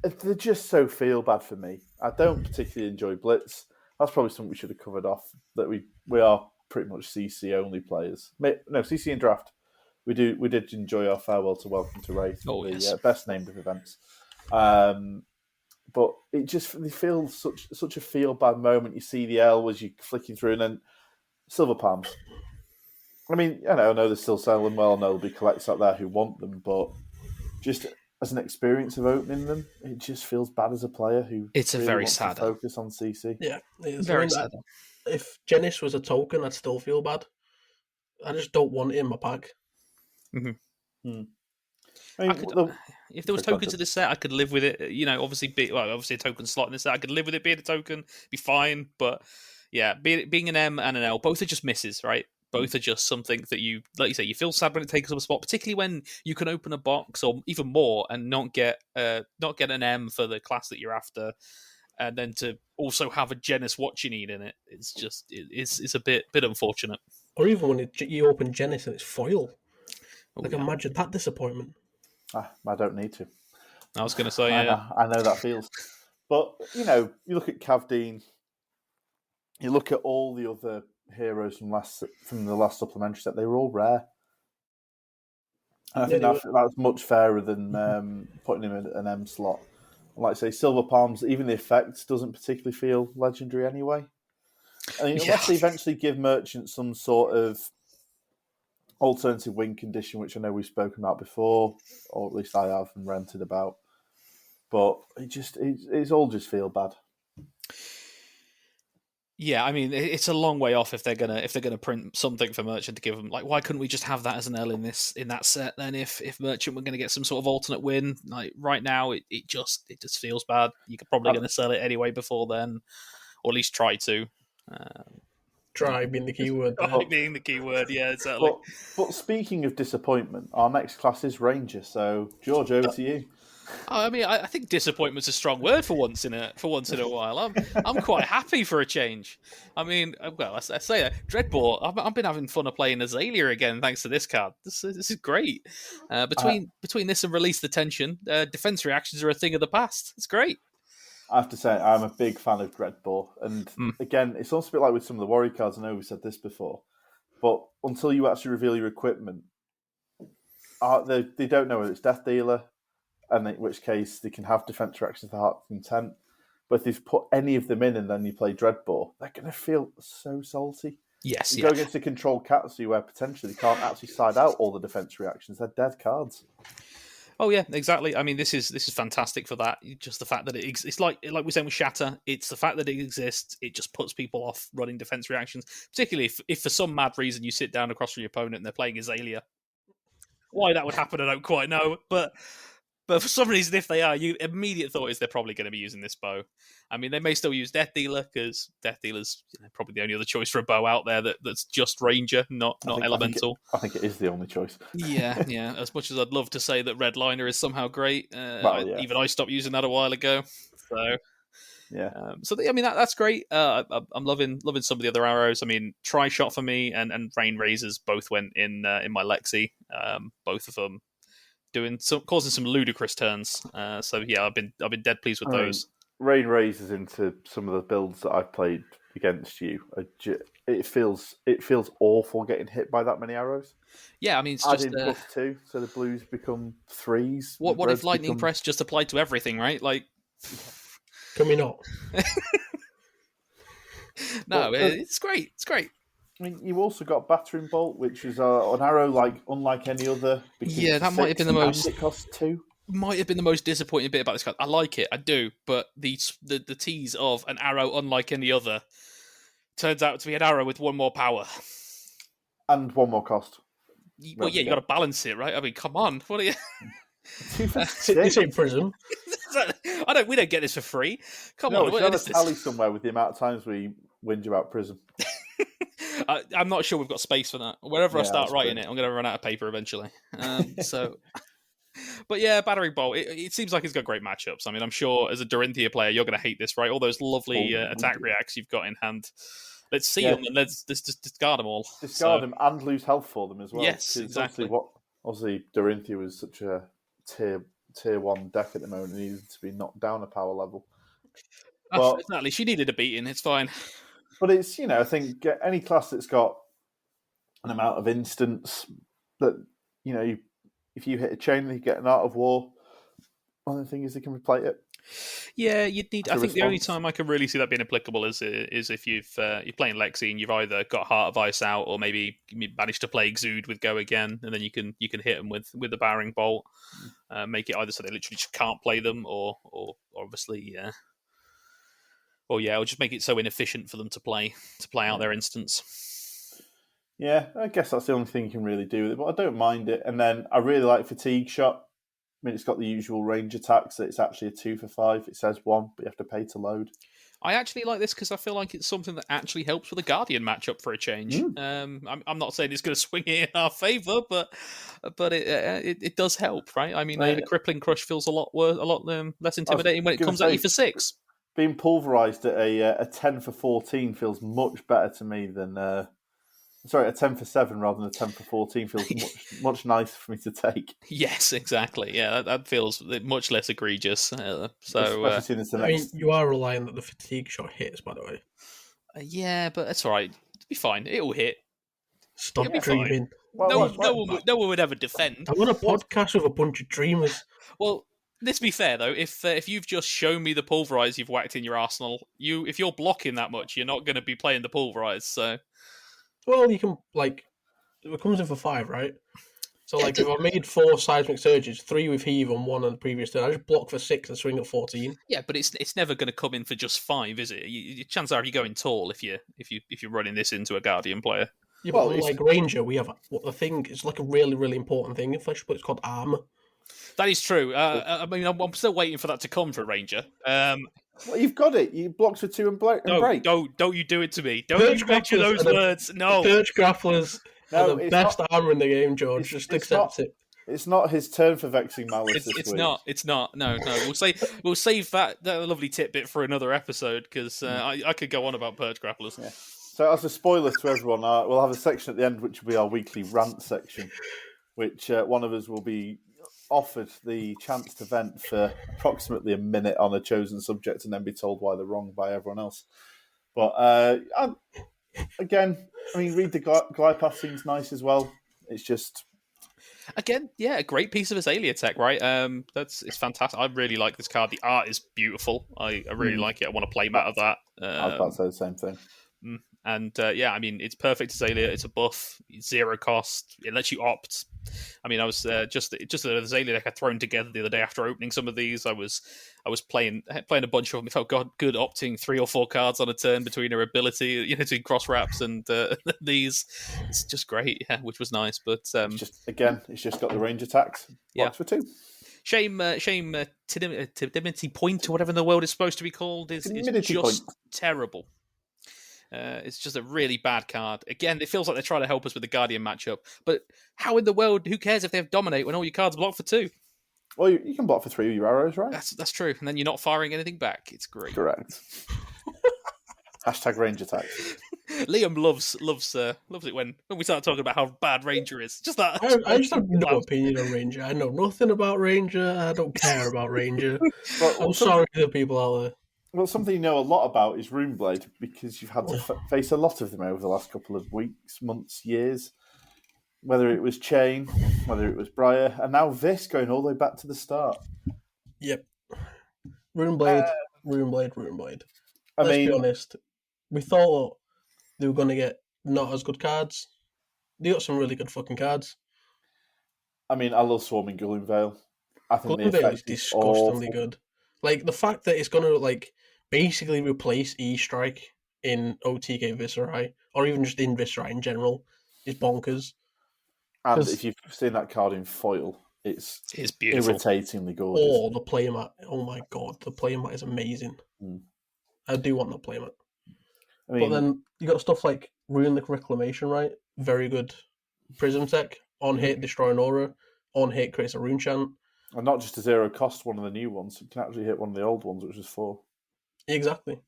they're just so feel bad for me. I don't particularly enjoy Blitz. That's probably something we should have covered off. That we are pretty much CC only players. No, CC and Draft. We did enjoy our farewell to Welcome to Wraith, the best named of events. But it feels such a feel bad moment. You see the L as you're flicking through, and then Silver Palms. I mean, I know they're still selling well. I know there'll be collectors out there who want them, but just as an experience of opening them, it just feels bad as a player who it's really a very wants sad to focus on CC. Yeah, it's very sad. If Genis was a token, I'd still feel bad. I just don't want it in my pack. Mm-hmm. I mean, if there was tokens in this set, I could live with it. Obviously a token slot in this set, I could live with it being a token, be fine. But yeah, being an M and an L, both are just misses, right? Both are just something that you, like you say, you feel sad when it takes up a spot, particularly when you can open a box or even more and not get an M for the class that you're after, and then to also have a Genis what you need in it. It's just it's a bit unfortunate. Or even when you open Genis and it's foil. Imagine that disappointment. I don't need to. I was going to say, I know that feels. But, you look at Cavdeen, you look at all the other heroes from the last supplementary set, they were all rare. And I think that's much fairer than putting him in an M slot. Like I say, Silver Palms, even the effect doesn't particularly feel legendary anyway. I mean, unless they eventually give Merchant some sort of alternative win condition, which I know we've spoken about before, or at least I have and ranted about. But it's all just feel bad. Yeah, I mean, it's a long way off if they're gonna print something for Merchant to give them. Like, why couldn't we just have that as an L in that set? Then, if Merchant were going to get some sort of alternate win, like right now, it just feels bad. You're probably going to sell it anyway before then, or at least try to. Try being the keyword. Being the keyword, yeah, exactly. But speaking of disappointment, our next class is Ranger. So, George, over to you. I mean, I think disappointment's a strong word for once in a while. I'm quite happy for a change. I mean, well, I say that Dreadbore. I've been having fun of playing Azalea again thanks to this card. This is great. Between this and Release the Tension, defense reactions are a thing of the past. It's great. I have to say, I'm a big fan of Dreadbore. And again, it's also a bit like with some of the Warrior cards. I know we've said this before. But until you actually reveal your equipment, they don't know whether it's Death Dealer, and in which case they can have defense reactions to Heart Content. But if you've put any of them in and then you play Dreadbore, they're going to feel so salty. Yes, you go against a control Katsu where potentially they can't actually side out all the defense reactions. They're dead cards. Oh yeah, exactly. I mean, this is fantastic for that. Just the fact that it's like we're saying with Shatter. It's the fact that it exists. It just puts people off running defense reactions, particularly if for some mad reason you sit down across from your opponent and they're playing Azalea. Why that would happen, I don't quite know, but for some reason, if they are, your immediate thought is they're probably going to be using this bow. I mean, they may still use Death Dealer because Death Dealer's probably the only other choice for a bow out there that's just Ranger, not Elemental. I think it is the only choice. Yeah. As much as I'd love to say that Redliner is somehow great, even I stopped using that a while ago. So yeah. I mean that's great. I'm loving some of the other arrows. I mean, Tri Shot for me and Rain Razors both went in my Lexi. Both of them causing some ludicrous turns. So yeah, I've been dead pleased with those. Rain Razors into some of the builds that I've played against you. It feels awful getting hit by that many arrows. Yeah, I mean, it's adding just +2, so the blues become 3s. What if Lightning Press just applied to everything, right? Like, can we not? No, it's great. It's great. I mean, you also got Battering Bolt, which is an arrow unlike any other. Yeah, that might have been the most. It costs 2. Might have been the most disappointing bit about this card. I like it, I do, but the tease of an arrow unlike any other turns out to be an arrow with 1 more power and 1 more cost. Well, yeah, you got to balance it, right? I mean, come on, what are you? This ain't Prism. We don't get this for free. Come on, we should have a tally somewhere with the amount of times we whinge about Prism. I'm not sure we've got space for that. Wherever I start writing it, I'm going to run out of paper eventually. But yeah, Battering Bolt, it seems like it's got great matchups. I mean, I'm sure as a Dorinthia player, you're going to hate this, right? All those lovely attack reacts you've got in hand. let's see them and let's just discard them all. Discard them and lose health for them as well. Yes, exactly. Obviously, Dorinthia was such a tier 1 deck at the moment and needed to be knocked down a power level. Exactly, she needed a beating. It's fine. But it's, I think any class that's got an amount of instance that, if you hit a chain, you get an Art of War. One of the things is they can replay it. Yeah, you'd need. I think the only time I can really see that being applicable is if you're playing Lexi and you've either got Heart of Ice out or maybe you managed to play Exude with Go Again, and then you can hit them with the Barring Bolt, make it either so they literally just can't play them, or obviously, or just make it so inefficient for them to play out their instance. Yeah, I guess that's the only thing you can really do with it, but I don't mind it. And then I really like Fatigue Shot. I mean, it's got the usual range attacks. It's actually a 2 for 5. It says 1, but you have to pay to load. I actually like this because I feel like it's something that actually helps with a Guardian matchup for a change. I'm not saying it's going to swing it in our favour, but it does help, right? I mean, a Crippling Crush feels a lot less intimidating when it comes at you for 6. Being pulverised at a 10 for 14 feels much better to me than... Sorry, a 10 for 7 rather than a 10 for 14 feels much nicer for me to take. Yes, exactly. Yeah, that feels much less egregious. You are relying that the Fatigue Shot hits, by the way. Yeah, but that's all right. It'll be fine. It'll hit. Stop dreaming. Well, no one would ever defend. I'm on a podcast with a bunch of dreamers. Well, let's be fair though. If you've just shown me the Pulverize you've whacked in your arsenal, if you're blocking that much, you're not going to be playing the Pulverize. So. Well, you can, it comes in for 5, right? So, if I made 4 Seismic Surges, 3 with Heave and 1 on the previous turn, I just block for 6 and swing at 14. Yeah, but it's never going to come in for just 5, is it? Chances are you're going tall if you're running this into a Guardian player. Yeah, but like Ranger, we have the thing. It's like a really, really important thing in Flesh, but it's called Armor. That is true. I mean, I'm still waiting for that to come for Ranger. Well, you've got it. You blocked for 2 and break. Don't you do it to me. Don't you mention those words. No. Purge Grapplers are the best armor in the game, George. Just accept it. It's not his turn for Vexing Malice this week. It's not. No. We'll save that lovely tidbit for another episode because I could go on about Purge Grapplers. Yeah. So as a spoiler to everyone, we'll have a section at the end which will be our weekly rant section, which one of us will be offered the chance to vent for approximately a minute on a chosen subject and then be told why they're wrong by everyone else. But again, I mean, read the glide path seems nice as well. It's just... Again, yeah, a great piece of Azalea tech, right? It's fantastic. I really like this card. The art is beautiful. I really like it. I want to play mat of that. I was about to say the same thing. And I mean, it's perfect Azalea. It's a buff, 0 cost. It lets you opt. I mean, I was just the Azalea deck I thrown together the other day after opening some of these. I was playing a bunch of them. It felt good opting 3 or 4 cards on a turn between her ability, between cross wraps and these. It's just great, yeah, which was nice. But it's just got the range attacks. Box for 2. Shame, Tidimity Point or whatever in the world is supposed to be called is just terrible. It's just a really bad card. Again, it feels like they're trying to help us with the Guardian matchup. But how in the world, who cares if they have Dominate when all your cards block for 2? Well, you can block for 3 with your arrows, right? That's true. And then you're not firing anything back. It's great. Correct. Hashtag range attack. Liam loves it when we start talking about how bad Ranger is. Just that. I just have no opinion on Ranger. I know nothing about Ranger. I don't care about Ranger. I'm sorry to the people out there. Well, something you know a lot about is Runeblade, because you've had to face a lot of them over the last couple of weeks, months, years. Whether it was Chain, whether it was Briar, and now this going all the way back to the start. Yep. Runeblade. Let's be honest. We thought they were going to get not as good cards. They got some really good fucking cards. I mean, I love Swarming Gloomveil. I think Gloomveil is disgustingly good. Like, the fact that it's going to, basically replace E-Strike in OTK Viscerai, or even just in Viscerai in general, is bonkers. And if you've seen that card in foil, it's beautiful. Irritatingly gorgeous. Oh, the playmat. Oh my god, the playmat is amazing. I do want the playmat. I mean, but then you got stuff like Runic Reclamation, right? Very good Prism tech. On hit, destroy an aura. On hit, creates a rune chant. And not just a 0 cost, one of the new ones. You can actually hit one of the old ones, which is 4. Exactly.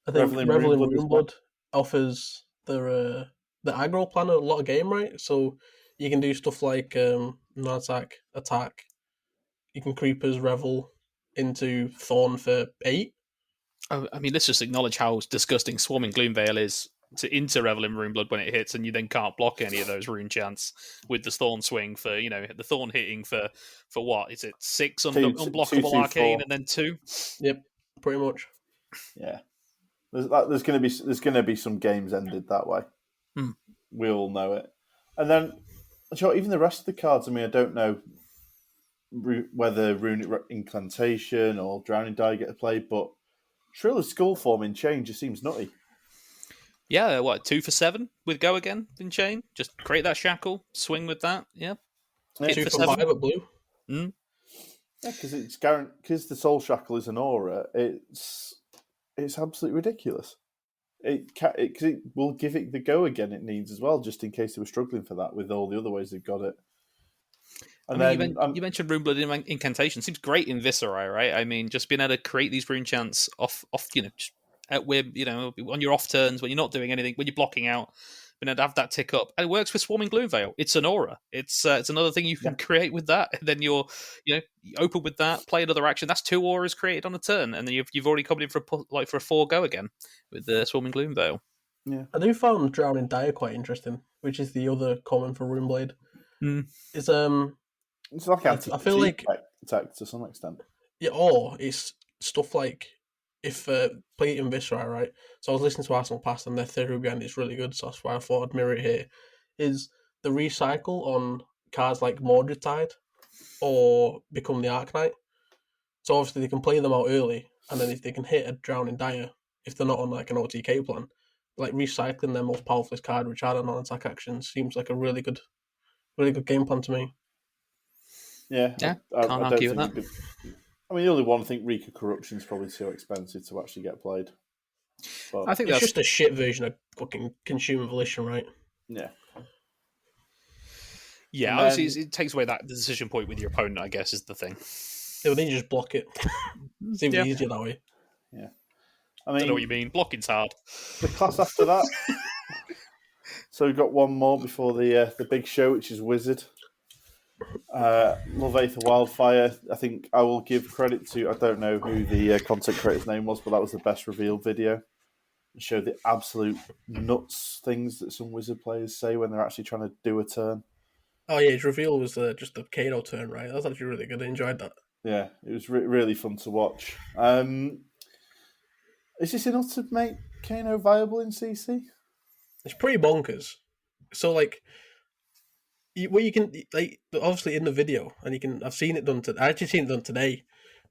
I think Reveling Runeblood offers the aggro planner a lot of game, right? So you can do stuff like non-attack, attack. You can creepers revel into Thorn for 8. Oh, I mean, let's just acknowledge how disgusting Swarming Gloomveil is into Revel in Runeblood when it hits, and you then can't block any of those rune chants with the Thorn swing for the Thorn hitting for what is it 6 unblockable 2, arcane 4. and then 2. Yep, pretty much. Yeah, there's going to be some games ended that way. Hmm. We all know it. And then, sure, even the rest of the cards. I mean, I don't know whether Runic Incantation or Drowning Dye get played, but Shrill Skull Form in Chain just seems nutty. Yeah, what 2 for 7 with Go Again in Chain? Just create that shackle, swing with that. Yeah, 2 for 5 at blue. Mm. Yeah, because it's because the Soul Shackle is an aura. It's absolutely ridiculous. Because it will give it the Go Again it needs as well, just in case they were struggling for that with all the other ways they've got it. And you mentioned Runeblood Incantation. Seems great in Viscerai, right? I mean, just being able to create these rune chants off just at whim, on your off turns when you're not doing anything, when you're blocking out, being able to have that tick up, and it works with Swarming Gloomveil. It's an aura. It's another thing you can create with that. And then you open with that, play another action. That's 2 auras created on a turn, and then you've already come in for a 4 Go Again with the Swarming Gloomveil. Yeah, I do found Drowning Dire quite interesting, which is the other common for Runeblade. It's like I feel like attack to some extent. Yeah, or it's stuff like if play it in Viscerai, right? So I was listening to Arsenal Past and their theory behind it's really good, so that's why I thought I'd mirror it here. Is the recycle on cards like Mordred Tide or Become the Arknight. So obviously they can play them out early, and then if they can hit a Drowning Dire, if they're not on like an OTK plan, like recycling their most powerful card, which had a non-attack action, seems like a really good game plan to me. Yeah, can't I argue don't with think I mean, the only one I think Rika Corruption is probably too expensive to actually get played. But I think it's that's just a shit version of fucking Consumer Volition, right? yeah. Yeah, obviously it takes away the decision point with your opponent, I guess, is the thing. Yeah, but then you just block it. It's even easier that way. Yeah. I mean, don't know what you mean. Blocking's hard. The class after that. So we've got one more before the big show, which is Wizard. Love Aether Wildfire. I think I will give credit to, I don't know who the content creator's name was, but that was the best revealed video. It showed the absolute nuts things that some Wizard players say when they're actually trying to do a turn. Oh yeah, his reveal was just the Kano turn, right? That was actually really good. I enjoyed that. Yeah, it was really fun to watch. Is this enough to make Kano viable in CC? It's pretty bonkers. So like, what you can like obviously in the video, and I've seen it done. I actually seen it done today.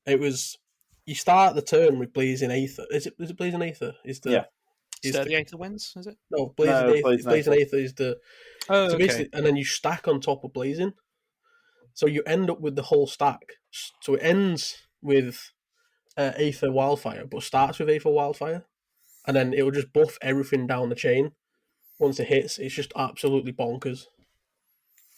It was you start the turn with Blazing Aether. Is it Blazing Aether? Sturdy Aether wins, is it? No, Blazing Aether is the. Oh, so okay. basically, and then you stack on top of Blazing. So you end up with the whole stack. So it ends with Aether Wildfire, but starts with Aether Wildfire, and then it will just buff everything down the chain. Once it hits, it's just absolutely bonkers.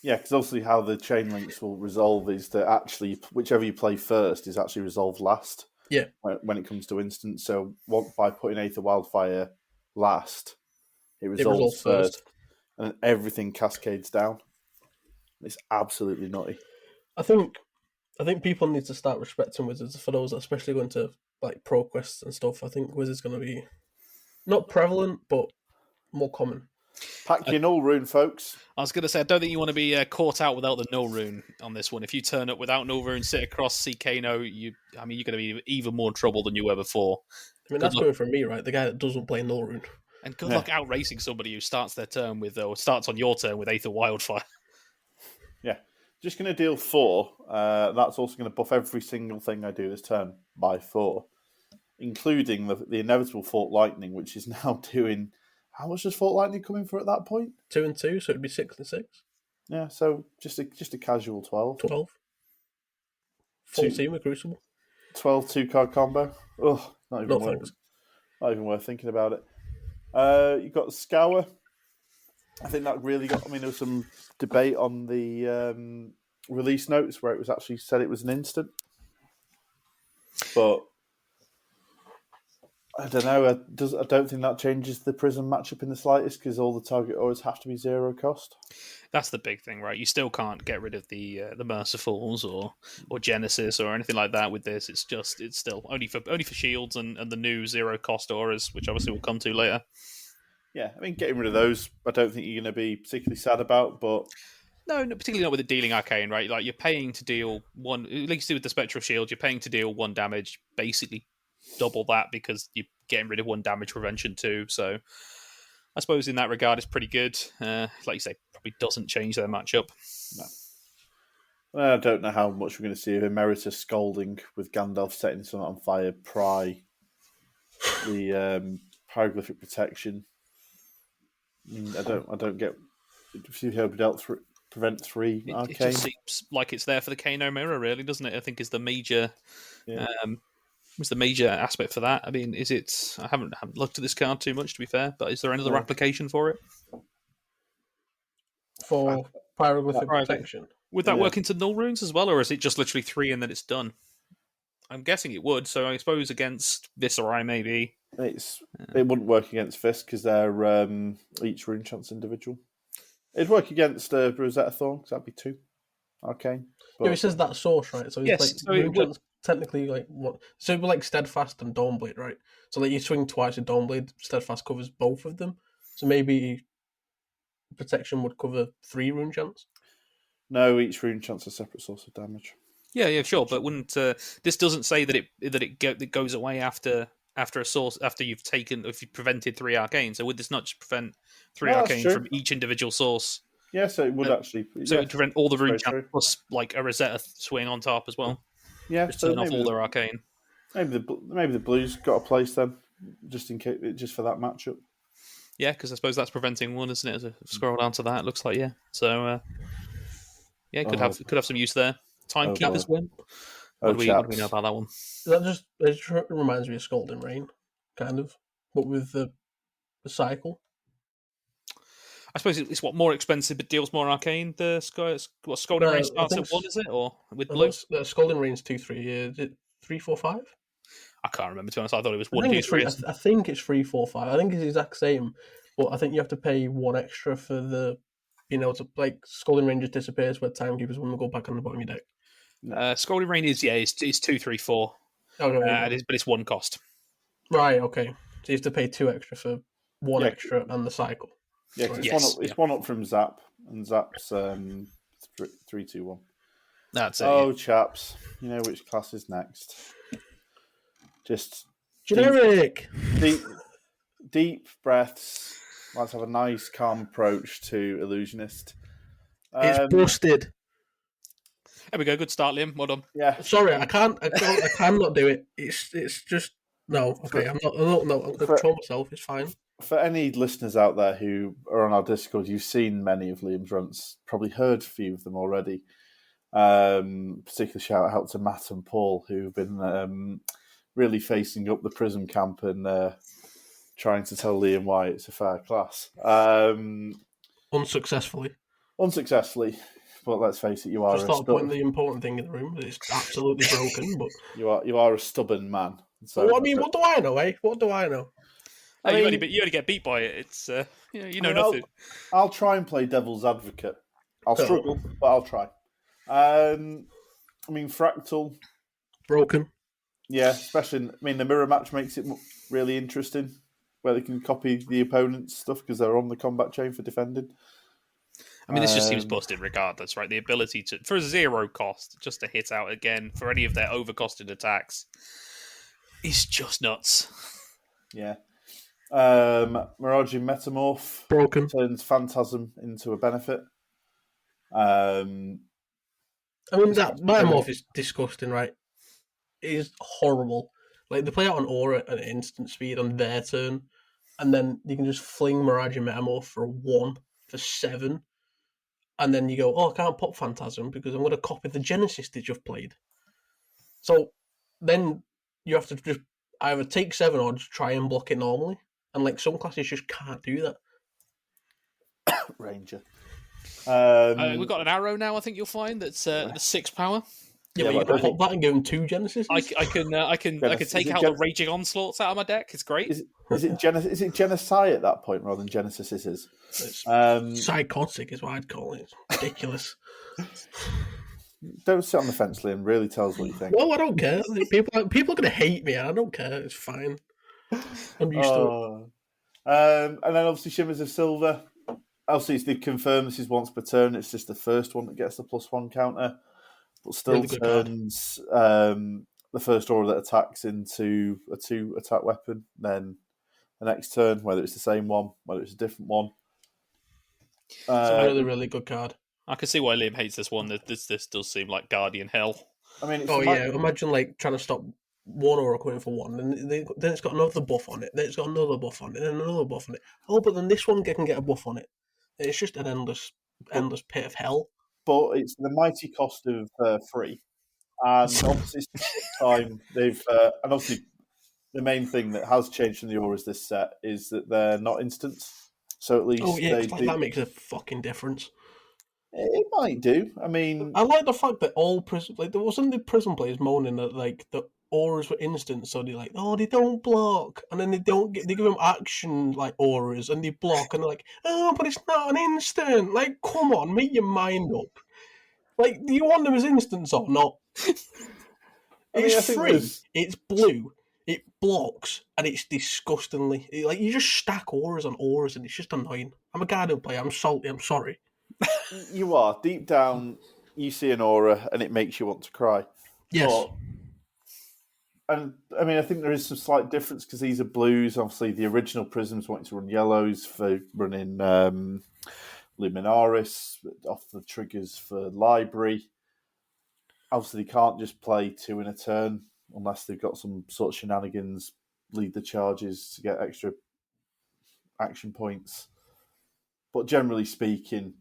Yeah, because obviously how the chain links will resolve is that actually whichever you play first is actually resolved last. Yeah. When it comes to instance, so by putting Aether Wildfire last, it resolves first, and then everything cascades down. It's absolutely nutty. I think people need to start respecting Wizards for those, especially going to like Pro Quests and stuff. I think Wizards going to be not prevalent, but more common. Pack your null rune, folks. I was going to say, I don't think you want to be caught out without the null rune on this one. If you turn up without null rune, sit across CKno, you're going to be even more trouble than you were before. I mean, that's coming from me, right? The guy that doesn't play null rune. And good luck out racing somebody who starts their turn with, or starts on your turn with Aether Wildfire. Yeah. Just going to deal 4. That's also going to buff every single thing I do this turn by 4, including the inevitable Fort Lightning, which is now doing... How much does Fort Lightning come in for at that point? 2 and 2, so it'd be 6 and 6. Yeah, so just a casual 12. 12. Full team with Crucible. 12 2-card combo. Oh, not even worth thinking about it. You've got Scour. I think that really got... I mean, there was some debate on the release notes where it was actually said it was an instant. But I don't know. I don't think that changes the Prism matchup in the slightest because all the target auras have to be 0 cost. That's the big thing, right? You still can't get rid of the Mercifuls or Genesis or anything like that with this. It's still only for shields and the new 0 cost auras, which obviously we'll come to later. Yeah, I mean, getting rid of those, I don't think you're going to be particularly sad about, but... No, particularly not with the dealing arcane, right? Like, you're paying to deal one... At least with the Spectral Shield, you're paying to deal 1 damage, basically double that because you're getting rid of 1 damage prevention too, so... I suppose in that regard, it's pretty good. Like you say, probably doesn't change their matchup. No. I don't know how much we're going to see of Emeritus scolding with Gandalf setting something on fire, the hieroglyphic protection. I don't get. If you hope dealt prevent 3 arcane. It just seems like it's there for the Kano mirror, really, doesn't it? I think is the major. Yeah. Was the major aspect for that? I mean, is it? I haven't looked at this card too much, to be fair. But is there another application for it? For hieroglyphic protection. Would that work into null runes as well, or is it just literally 3 and then it's done? I'm guessing it would. So I suppose against Viserai, maybe it wouldn't work against Fisk because they're each rune chance individual. It'd work against Rosetta Thorn because that'd be 2 arcane. But... Yeah, it says that source, right? So it's yes, so it would... technically like what? So it'd be like Steadfast and Dawnblade, right? So like you swing twice with Dawnblade, Steadfast covers both of them. So maybe protection would cover 3 rune chance. No, each rune chance is a separate source of damage. Yeah, sure, but wouldn't this doesn't say that it goes away after a source after you've prevented 3 arcane? So would this not just prevent 3 arcane from each individual source? Yeah, so it would actually. So it would prevent all the rune chance plus like a Rosetta swing on top as well. Yeah, just turn off all their arcane. Maybe the Blues got a place then, just in case, just for that matchup. Yeah, because I suppose that's preventing 1, isn't it? As I scroll down to that, it looks like So yeah, could have some use there. Timekeeper's win. What do we know about that one? That just reminds me of Scalding Rain, kind of, but with the cycle. I suppose it's more expensive, but deals more arcane. The Scalding Rain starts at 1, is it, or with blue? Scalding Rain's 2/3. Is it 3, 4, 5? I can't remember. To be honest, I thought it was 1, 2, 3. I think it's 3, 4, 5. I think it's the exact same, but I think you have to pay 1 extra for the. To like Scalding Rain just disappears where Timekeepers when we go back on the bottom of your deck. Scalding Rain is 2, 3, 4. Okay, but it's 1 cost. Right. Okay. So you have to pay 2 extra for 1 extra and the cycle. Yeah, cause it's one up from Zap, and Zap's 3, 2, 1. That's it. Oh, chaps, you know which class is next? Just generic. Deep breaths. Let's have a nice, calm approach to Illusionist. It's busted. There we go. Good start, Liam. Well done. Yeah. Sorry, I cannot do it. It's just no. Okay, I'm going to control myself. It's fine. For any listeners out there who are on our Discord, you've seen many of Liam's runs. Probably heard a few of them already. Particular shout out to Matt and Paul, who've been really facing up the Prism camp and trying to tell Liam why it's a fair class. Unsuccessfully, but let's face it, you are. Just thought I'd point the important thing in the room. It's absolutely broken, but you are a stubborn man. So what do I know? What do I know? You only get beat by it. It's nothing. I'll try and play devil's advocate. I'll struggle, but I'll try. Fractal broken. Yeah, especially. The mirror match makes it really interesting, where they can copy the opponent's stuff because they're on the combat chain for defending. This just seems busted regardless, right? The ability to, for a 0 cost, just to hit out again for any of their overcosted attacks is just nuts. Yeah. Mirage Metamorph broken turns Phantasm into a benefit. That Metamorph is disgusting, right? It is horrible. Like, they play out an aura at instant speed on their turn, and then you can just fling Mirage Metamorph for 1 for 7, and then you go, I can't pop Phantasm because I'm going to copy the Genesis they just played. So then you have to just either take 7 or just try and block it normally. And some classes just can't do that. Ranger. We've got an arrow now, I think you'll find, that's 6 power. Yeah, Yeah, but you but can pop that and give him 2 Genesis. I can take out the Raging Onslaughts out of my deck. It's great. Is it Genocide at that point rather than Genesis? It's Um, psychotic, is what I'd call it. It's ridiculous. don't sit on the fence, Liam. Really tell us what you think. No, I don't care. People are going to hate me, and I don't care. It's fine. I'm used to it. And then obviously Shimmers of Silver. Obviously, they confirm this is once per turn. It's just the first one that gets the +1 counter, but still Really good card. turns the first aura that attacks into a 2 attack weapon. Then the next turn, whether it's the same one, whether it's a different one. It's a really, really good card. I can see why Liam hates this one. This does seem like Guardian Hell. I mean, imagine like trying to stop one aura coming for one, and then it's got another buff on it, then it's got another buff on it, then another buff on it. Oh, but then this one can get a buff on it. It's just an endless pit of hell. But it's the mighty cost of 3, and obviously time they've and obviously the main thing that has changed in the auras this set is that they're not instants. So at least that makes a fucking difference. It might do. I mean, I like the fact that all prison, like there wasn't the prison players moaning that like the auras were instant, so they're like, oh, they don't block, and then they give them action like auras, and they block, and they're like, oh, but it's not an instant. Like, come on, make your mind up. Like, do you want them as instants or not? It's free. It's blue. It blocks, and it's disgustingly like you just stack auras on auras, and it's just annoying. I'm a Guardian player. I'm salty. I'm sorry. You are. Deep down, you see an aura and it makes you want to cry. Yes. And I mean, I think there is some slight difference because these are blues. Obviously, the original Prisms wanted to run yellows for running Luminaris off the triggers for Library. Obviously, they can't just play 2 in a turn unless they've got some sort of shenanigans, lead the charges to get extra action points. But generally speaking,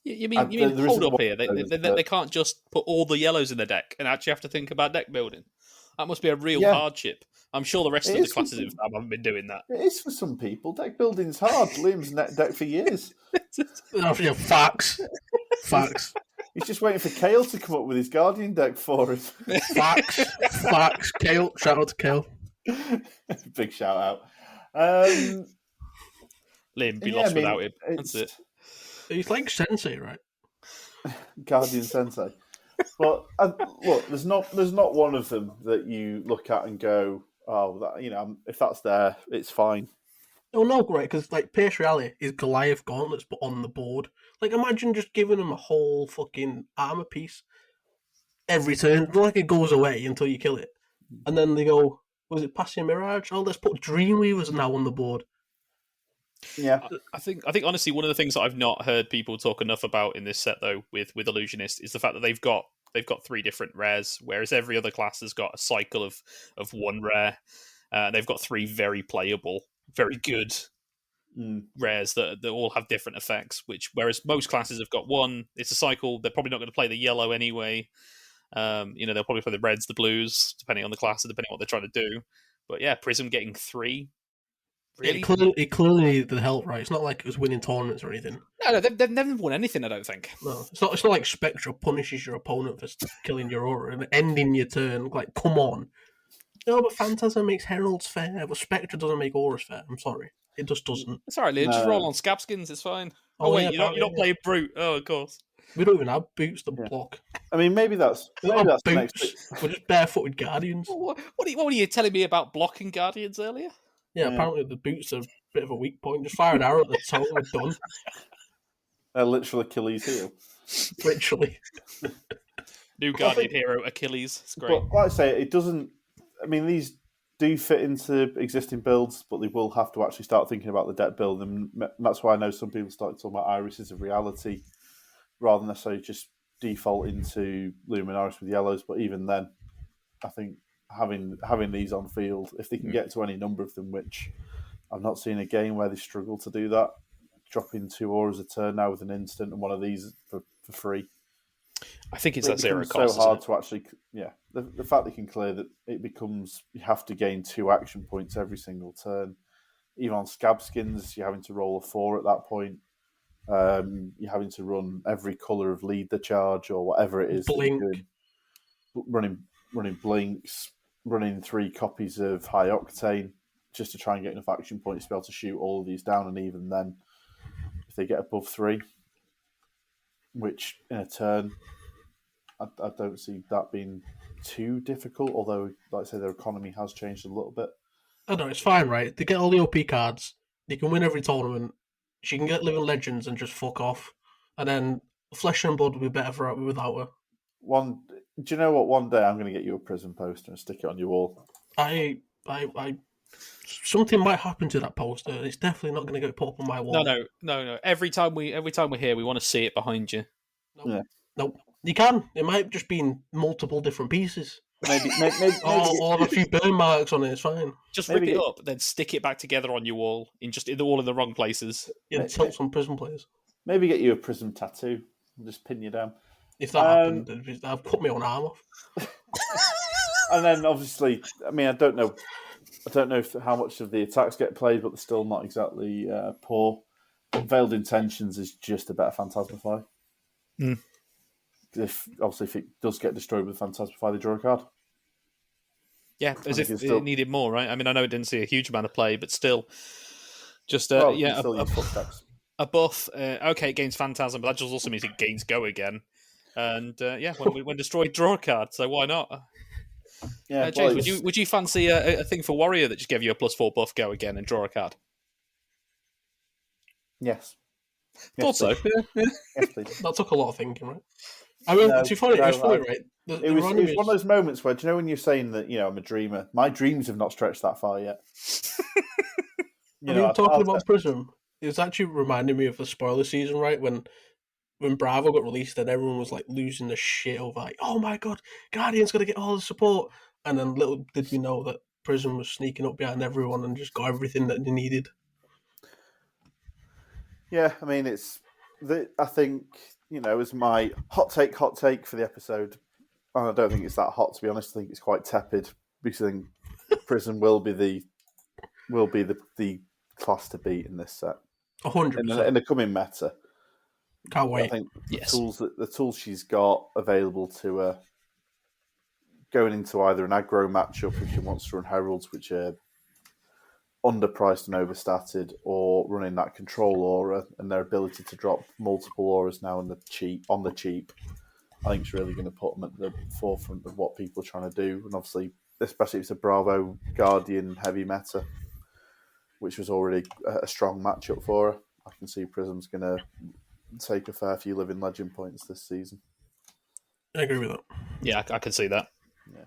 you mean hold up here? They can't just put all the yellows in the deck and actually have to think about deck building. That must be a real hardship. I'm sure the rest of the classes haven't been doing that. It is for some people. Deck building's hard. Liam's net deck for years. Facts. He's just waiting for Kale to come up with his Guardian deck for him. Facts. Kale. Shout out to Kale. Big shout out. Liam be lost without him. That's it. He's like Sensei, right? Guardian Sensei. But look, there's not one of them that you look at and go, oh, that, if that's there, it's fine. Oh no, right? Because like Pierce Reality is Goliath gauntlets, but on the board. Like, imagine just giving them a whole fucking armor piece every turn. Like it goes away until you kill it, and then they go, was it Passing Mirage? Oh, let's put Dreamweavers now on the board. Yeah, I think honestly one of the things that I've not heard people talk enough about in this set though with Illusionist is the fact that they've got 3 different rares, whereas every other class has got a cycle of 1 rare. They've got 3 very playable, very good rares that all have different effects. Whereas most classes have got 1, it's a cycle. They're probably not going to play the yellow anyway. They'll probably play the reds, the blues, depending on the class, and depending on what they're trying to do. But yeah, Prism getting 3. Really? It clearly needed the help, right? It's not like it was winning tournaments or anything. No, they've never won anything, I don't think. No, it's not like Spectra punishes your opponent for killing your aura and ending your turn. Like, come on. No, but Phantasm makes Heralds fair, but Spectra doesn't make auras fair. I'm sorry. It just doesn't. It's alright, Liam. Just roll on Scabskins, it's fine. Oh wait, you're not playing Brute. Oh, of course. We don't even have boots to block. I mean, maybe that's boots. We're just barefooted Guardians. What were you telling me about blocking Guardians earlier? Yeah, apparently the boots are a bit of a weak point. Just fire an arrow at the toe and we're done. A literal Achilles heel. Literally. New Guardian hero, Achilles. It's great. But like I say, it doesn't... I mean, these do fit into existing builds, but they will have to actually start thinking about the deck build. And that's why I know some people started talking about Irises of Reality rather than necessarily just default into Luminaris with yellows. But even then, I think having these on field, if they can get to any number of them, which I've not seen a game where they struggle to do that, dropping 2 auras a turn now with an instant and one of these for free. I think it's that 0 cost. So hard to actually, the fact they can clear that it becomes you have to gain 2 action points every single turn. Even on Scabskins, you're having to roll a 4 at that point. You're having to run every colour of lead the charge or whatever it is. Blink. running blinks, running 3 copies of high octane, just to try and get enough action points to be able to shoot all of these down. And even then, if they get above 3, which in a turn, I don't see that being too difficult. Although, like I say, their economy has changed a little bit. I don't know, it's fine, right? They get all the OP cards. They can win every tournament. She can get Living Legends and just fuck off. And then Flesh and Blood will be better for her without her. Do you know what? One day I'm going to get you a Prism poster and stick it on your wall. I something might happen to that poster. It's definitely not going to get put up on my wall. No. Every time we're here, we want to see it behind you. Nope. You can. It might just be in multiple different pieces. Maybe or have a few burn marks on it. It's fine. Just rip it up, then stick it back together on your wall all in the wrong places. Yeah, tilt some Prism players. Maybe get you a Prism tattoo and just pin you down. If that happened, I've cut my own arm off. And then, obviously, I mean, I don't know how much of the attacks get played, but they're still not exactly poor. Veiled Intentions is just a better Phantasmify. If it does get destroyed with Phantasmify, they draw a card. Yeah, as if it needed more, right? I mean, I know it didn't see a huge amount of play, but still, just still use Footsteps. A buff. Okay, it gains Phantasm, but that just also means it gains Go again. And when destroyed, draw a card. So why not? Yeah, James, would you fancy a thing for Warrior that just gave you a +4 buff, Go again, and draw a card? Yes. Thought so. Yes, please. That took a lot of thinking, right? I mean, it was funny, right? It was one of those moments where, do you know when you're saying that, I'm a dreamer? My dreams have not stretched that far yet. Talking about Prism, it's actually reminding me of the spoiler season, right? When Bravo got released and everyone was like losing the shit over, like, oh my god, Guardian's going to get all the support. And then little did we know that Prism was sneaking up behind everyone and just got everything that they needed. Yeah, I mean, I think, it was my hot take for the episode. And I don't think it's that hot, to be honest. I think it's quite tepid because I think Prism will be the class to beat in this set. 100%. In the coming meta. Can't wait. I think the tools she's got available to her going into either an aggro matchup if she wants to run Heralds, which are underpriced and overstated, or running that control aura and their ability to drop multiple auras now on the cheap, I think it's really going to put them at the forefront of what people are trying to do. And obviously, especially if it's a Bravo Guardian heavy meta, which was already a strong matchup for her, I can see Prism's going to take a fair few Living Legend points this season. I agree with that. Yeah, I can see that. Yeah,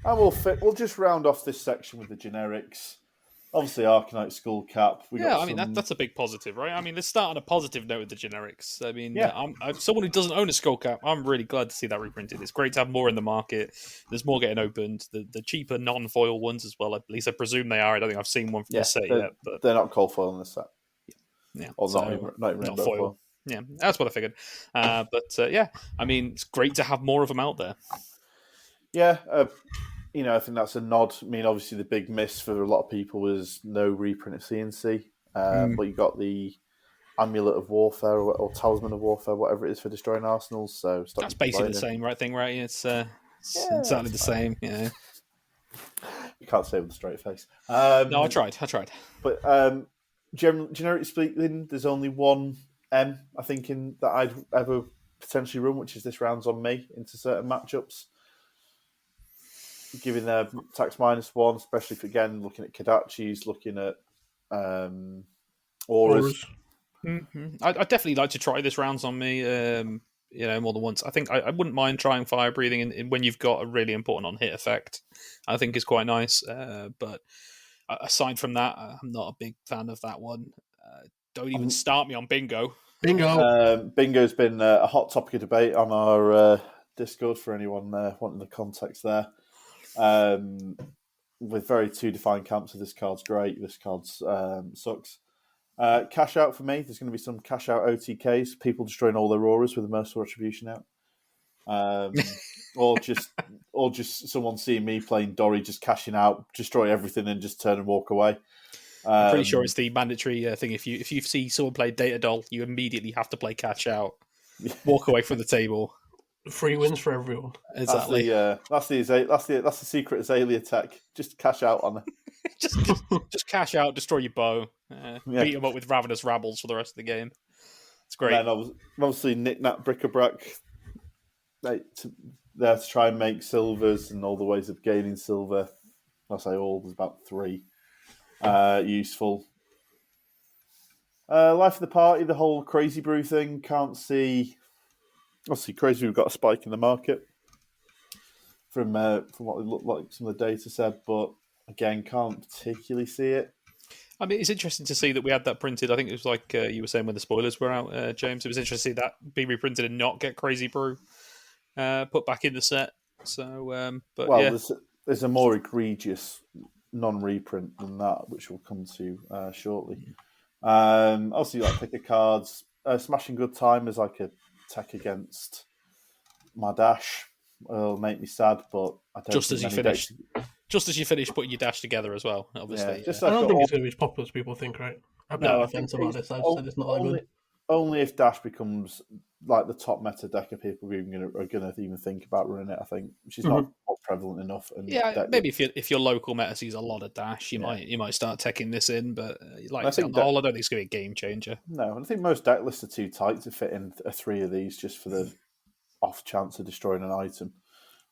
and we'll just round off this section with the generics. Obviously, Arcanite Skullcap. That's a big positive, right? I mean, let's start on a positive note with the generics. I mean, I'm someone who doesn't own a Skullcap. I'm really glad to see that reprinted. It's great to have more in the market. There's more getting opened. The cheaper non-foil ones as well. At least I presume they are. I don't think I've seen one from the set yet. But they're not cold foil in this set. Yeah, or not even rainbow foil. Yeah, that's what I figured. I mean, it's great to have more of them out there. Yeah, I think that's a nod. I mean, obviously the big miss for a lot of people was no reprint of CNC, but you got the Amulet of Warfare or Talisman of Warfare, whatever it is, for destroying arsenals. So that's basically the same, right? It's exactly the same. Yeah, you can't say with a straight face. No, I tried. But generically speaking, there's only one M I think that I'd ever potentially run, which is this rounds on me into certain matchups. Giving their tax -1, especially if, again, looking at Kodachis, looking at auras. Mm-hmm. I'd definitely like to try this rounds on me, more than once. I think I wouldn't mind trying Fire Breathing in when you've got a really important on-hit effect. I think is quite nice. But aside from that, I'm not a big fan of that one. Don't even start me on Bingo. Bingo's been a hot topic of debate on our Discord for anyone wanting the context there. With very two defined camps of this card's great, this card's sucks. Cash out for me. There's going to be some cash out OTKs, people destroying all their auras with a Merciful Retribution out. Or just someone seeing me playing Dory, just cashing out, destroy everything and just turn and walk away. I'm pretty sure it's the mandatory thing. If you see someone play Data Doll, you immediately have to play cash out. Walk away from the table. Free wins for everyone. Exactly. That's the secret Azalea tech. Just cash out on it. just cash out, destroy your bow, beat them up with ravenous rabbles for the rest of the game. It's great. And then obviously knick-knack bric-a-brac. There to try and make silvers and all the ways of gaining silver. I say all, there's about 3 useful. Life of the party, the whole Crazy Brew thing, can't see. Obviously, Crazy Brew got a spike in the market from what it looked like some of the data said, but again, can't particularly see it. I mean, it's interesting to see that we had that printed. I think it was like you were saying when the spoilers were out, James. It was interesting to see that be reprinted and not get Crazy Brew put back in the set. So, there's a more egregious non-reprint than that, which we'll come to shortly. Also, like pick a cards. Smashing Good Time is like a tech against my dash. It'll make me sad, but I don't. Just as you finish putting your dash together as well, obviously. Yeah, I don't think it's going to be as popular as people think, right? I've got a defense about this. I've said it's not that good. Only if dash becomes like the top meta deck of people are going to even think about running it. I think she's not prevalent enough. And maybe if your local meta sees a lot of dash, you might start teching this in. But like I think I don't think it's going to be a game changer. No, and I think most deck lists are too tight to fit in 3 of these just for the off chance of destroying an item.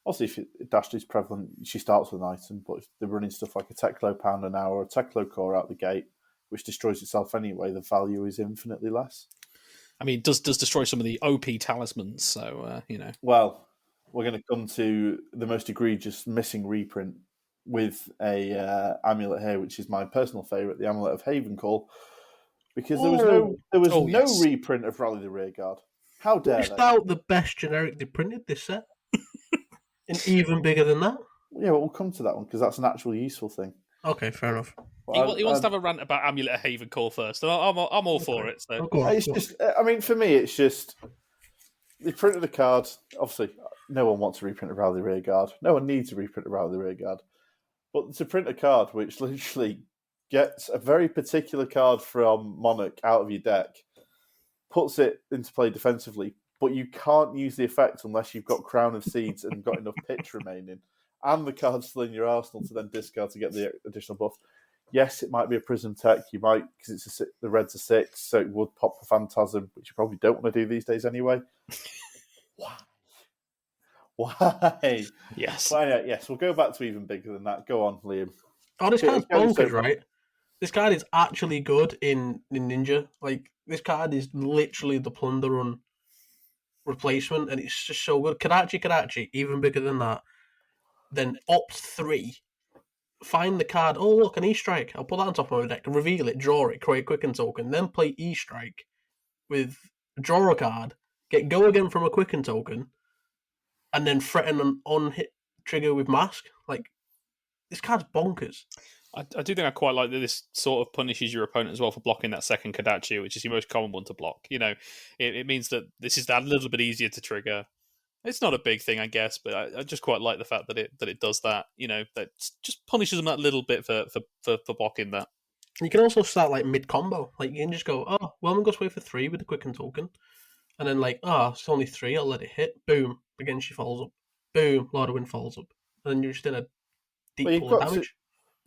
Also, if dash is prevalent, she starts with an item, but if they're running stuff like a Teklo Pound an hour or a Teklo Core out the gate, which destroys itself anyway, the value is infinitely less. I mean, does destroy some of the OP talismans, so, Well, we're going to come to the most egregious missing reprint with a amulet here, which is my personal favourite, the Amulet of Haven Call, because there was no reprint of Rally the Rearguard. How dare they? About the best generic they printed this set. And even bigger than that? Yeah, but we'll come to that one, because that's an actual useful thing. Okay, fair enough. He wants to have a rant about Amulet of Haven Call first, and I'm all for it. So. I mean, for me, it's just they printed a card. Obviously, no one wants to reprint a Rally Rearguard. No one needs to reprint a Rally Rearguard. But to print a card which literally gets a very particular card from Monarch out of your deck, puts it into play defensively, but you can't use the effect unless you've got Crown of Seeds and got enough pitch remaining, and the card's still in your arsenal to then discard to get the additional buff. Yes, it might be a Prism tech. You might, because the red's a 6, so it would pop the Phantasm, which you probably don't want to do these days anyway. Why? Yes. Yes, we'll go back to even bigger than that. Go on, Liam. Oh, this card's bonkers, right? This card is actually good in Ninja. Like, this card is literally the Plunder Run replacement, and it's just so good. Karachi, even bigger than that. Then opt 3. Find the card. Oh, look, an E-Strike. I'll put that on top of my deck. Reveal it, draw it, create a Quicken token. Then play E-Strike with draw a card, get Go Again from a Quicken token, and then threaten an on-hit trigger with Mask. Like, this card's bonkers. I do think I quite like that this sort of punishes your opponent as well for blocking that second Kadachi, which is your most common one to block. You know, it means that this is that little bit easier to trigger. It's not a big thing, I guess, but I just quite like the fact that it does that. You know, that just punishes them that little bit for blocking that. You can also start like mid combo. Like you can just go, oh, Whelming goes away for 3 with the Quicken token, and then like, it's only 3. I'll let it hit. Boom, again she follows up. Boom, Lord of Wind follows up, and then you're just in a deep pool of damage.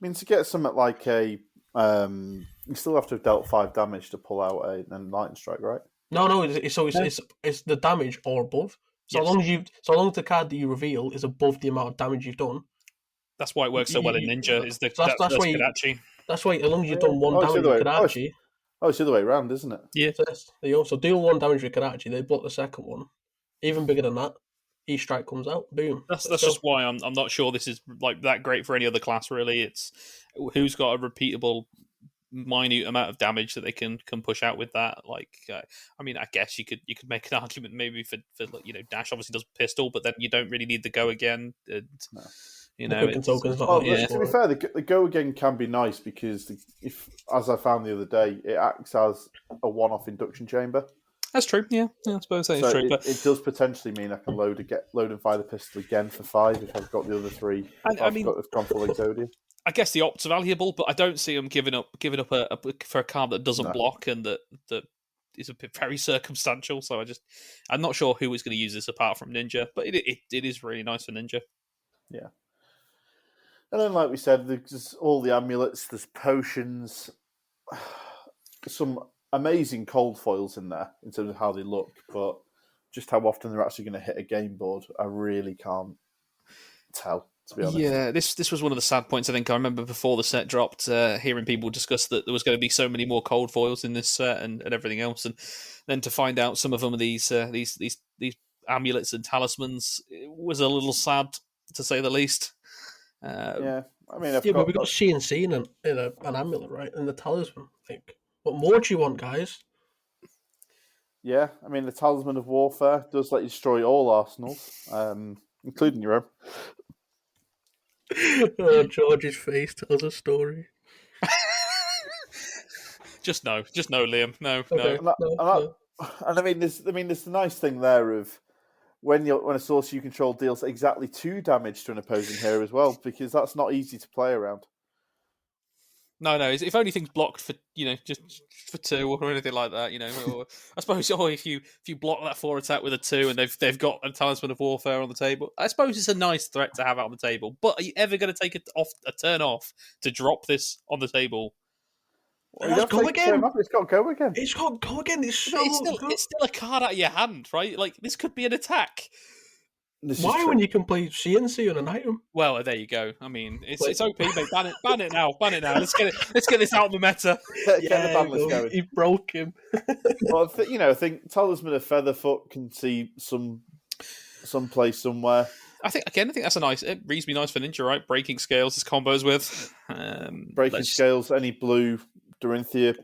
I mean, to get something like a, you still have to have dealt 5 damage to pull out a Lightning Strike, right? No, it's the damage or above. So long as the card that you reveal is above the amount of damage you've done. That's why it works so well in Ninja. Is that's why Kadachi. That's why, as long as you've done 1 damage with Kadachi. It's the other way around, isn't it? Yeah. So deal 1 damage with Kadachi, they block the second one. Even bigger than that, E-Strike comes out, boom. That's just why I'm not sure this is like that great for any other class, really. It's who's got a repeatable, minute amount of damage that they can push out with that. Like, I mean, I guess you could make an argument maybe for Dash obviously does pistol, but then you don't really need the Go Again. And, no. You know, to be fair, the Go Again can be nice because if, as I found the other day, it acts as a one-off induction chamber. That's true. Yeah, I suppose that is true. But it does potentially mean I can load and fire the pistol again for 5 if I've got the other 3. I've gone for Exodia. I guess the opts are valuable, but I don't see them giving up for a card that doesn't block and that a bit very circumstantial. So I'm not sure who is going to use this apart from Ninja, but it is really nice for Ninja. Yeah. And then, like we said, there's all the amulets, there's potions, some amazing cold foils in there in terms of how they look, but just how often they're actually going to hit a game board, I really can't tell, to be honest. Yeah, this was one of the sad points. I think I remember before the set dropped, hearing people discuss that there was going to be so many more cold foils in this set and everything else, and then to find out some of them are these amulets and talismans, it was a little sad to say the least. Yeah, I mean, but we got CNC in an amulet, right, and the talisman. Like, what more do you want, guys? Yeah, I mean, the Talisman of Warfare does let you destroy all arsenals, including your own. Oh, George's face tells a story. Just no, Liam. No, Okay. no. And I mean, there's the nice thing there of when a sorcerer you control deals exactly 2 damage to an opposing hero as well, because that's not easy to play around. No. If only things blocked for just for 2 or anything like that, Or, I suppose if you block that 4 attack with a 2 and they've got a Talisman of Warfare on the table, I suppose it's a nice threat to have out on the table. But are you ever going to take a turn off to drop this on the table? Well, it's got to go again. It's still a card out of your hand, right? Like, this could be an attack. Why, when you can play CNC on an item? Well, there you go. I mean, it's OP, mate. Ban it now. Let's get this out of the meta. Get the ban list going. He broke him. Well, I think Talisman of Featherfoot can see some place somewhere. I think that's it reasonably nice for Ninja, right? Breaking Scales is combos with. Breaking Scales, any blue Dorinthia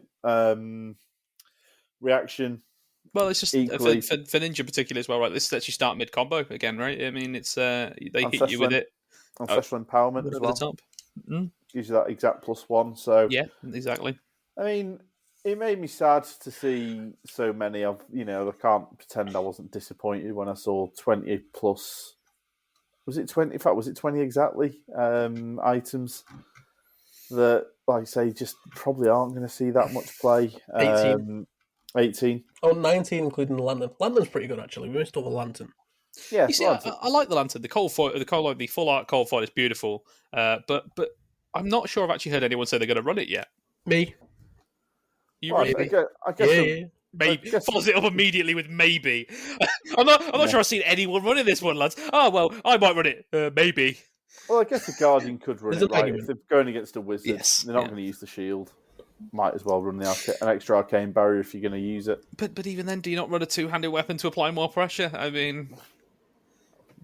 reaction. Well, it's just for Ninja particularly as well, right? This lets you start mid combo again, right? I mean, it's they hit you with it. Ancestral Empowerment as well. The top. Mm. Gives you that exact +1. So yeah, exactly. I mean, it made me sad to see so many of I can't pretend I wasn't disappointed when I saw 20 plus. Was it 20? In fact, was it 20 exactly? Items that, like I say, just probably aren't going to see that much play. 18. Oh, 19, including the lantern. Lantern's pretty good, actually. We missed all the lantern. Yeah, you see, I like the lantern. The the full art cold foil is beautiful. But I'm not sure I've actually heard anyone say they're going to run it yet. Me. I guess maybe follows it up immediately with maybe. I'm not sure I've seen anyone running this one, lads. Oh well, I might run it. Maybe. Well, I guess the Guardian could run it, right? If they're going against a wizard, they're not going to use the shield. Might as well run an extra arcane barrier if you're going to use it. But even then, do you not run a 2-handed weapon to apply more pressure? I mean,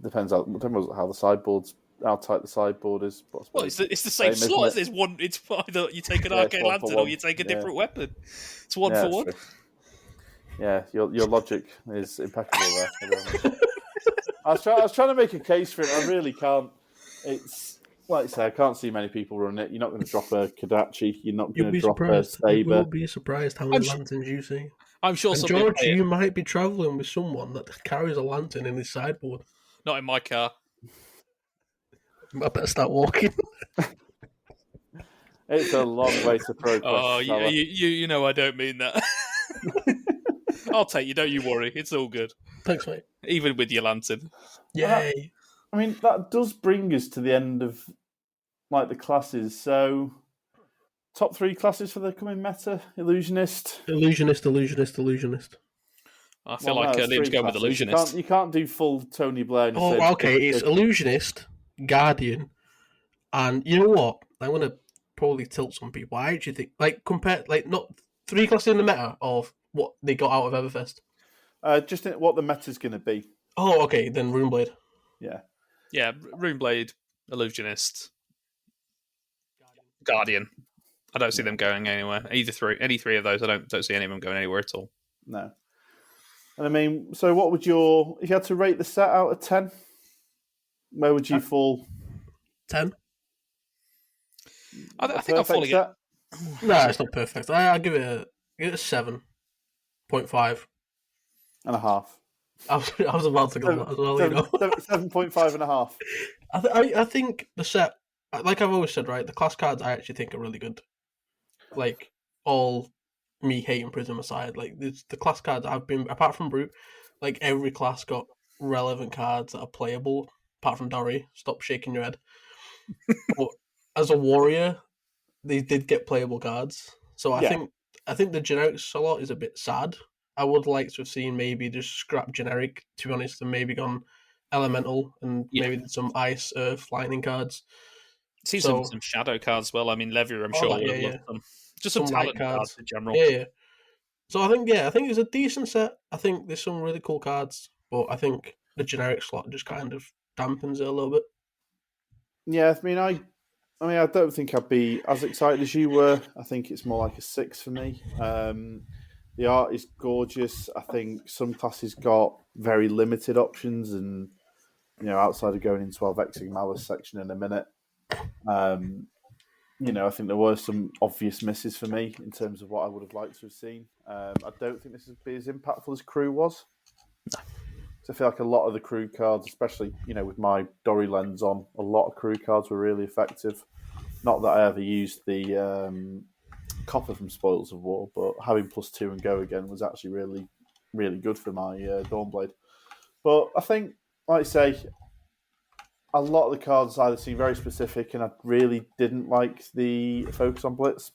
depends how tight the sideboard is. Well, it's the same slot as this one. It's either you take an arcane lantern or you take a different weapon. It's one for one. True. Yeah, your logic is impeccable there. I was trying to make a case for it. I really can't. It's like I say, I can't see many people running it. You're not going to drop a Kodachi. You're not going to drop a Saber. You will be surprised how many lanterns you see. I'm sure. And George, you might be travelling with someone that carries a lantern in his sideboard. Not in my car. I better start walking. It's a long way to progress. Oh, you know I don't mean that. I'll take you. Don't you worry. It's all good. Thanks, mate. Even with your lantern. Yay. I mean, that does bring us to the end of the classes. So, top 3 classes for the coming meta: Illusionist. I feel like Liam's going with Illusionist. You can't do full Tony Blair. Okay. It's Illusionist, Guardian, and you know what? I'm going to probably tilt some people. I actually think, compare, not 3 classes in the meta of what they got out of EVERFEST. Just what the meta's going to be. Oh, okay. Then Runeblade. Yeah. Yeah, Runeblade, Illusionist, Guardian. I don't see them going anywhere. Any 3 of those, I don't see any of them going anywhere at all. No. And I mean, so what would if you had to rate the set out of 10, where would you fall? 10. I think I'll fall again. No, it's not perfect. I'll give it a 7.5. And a half. I was about to go that as well, 7.5 and a half. I think the set, like I've always said, right, the class cards I actually think are really good. All me hating Prism aside, like the class cards I've been, apart from Brute, like every class got relevant cards that are playable, apart from Dory. Stop shaking your head. But as a warrior, they did get playable cards. So I think the generic slot is a bit sad. I would like to have seen maybe just scrap generic, to be honest, and maybe gone elemental and maybe did some ice, earth, lightning cards. See So some shadow cards as well. I mean, Levier, I'm all sure that, would yeah, have loved yeah. some. Just some light talent cards in general. Yeah, yeah. So I think it's a decent set. I think there's some really cool cards, but I think the generic slot just kind of dampens it a little bit. Yeah, I don't think I'd be as excited as you were. I think it's more like a 6 for me. The art is gorgeous. I think some classes got very limited options, and outside of going into our Vexing Malice section in a minute, I think there were some obvious misses for me in terms of what I would have liked to have seen. I don't think this would be as impactful as Crew was. So I feel like a lot of the Crew cards, especially with my Dory lens on, a lot of Crew cards were really effective. Not that I ever used the copper from Spoils of War, but having +2 and go again was actually really, really good for my Dawnblade. But I think, like I say, a lot of the cards either seem very specific, and I really didn't like the focus on Blitz.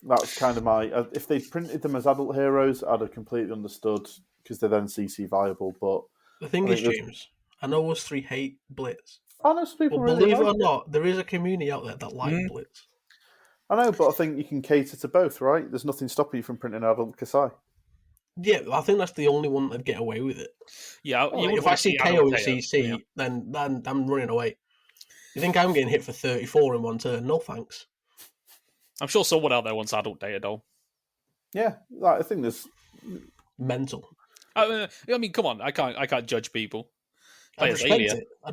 That's kind of my. If they printed them as adult heroes, I'd have completely understood because they're then CC viable. But the thing is, James, I know us three hate Blitz. I know some people but really believe like it or not, there is a community out there that like Blitz. I know, but I think you can cater to both, right? There's nothing stopping you from printing an adult Kasai. Yeah, I think that's the only one that'd get away with it. Yeah, if I see KO in CC, then I'm running away. You think I'm getting hit for 34 in one turn? No thanks. I'm sure someone out there wants adult data doll. Yeah, I think there's mental. I mean, come on, I can't judge people. I'd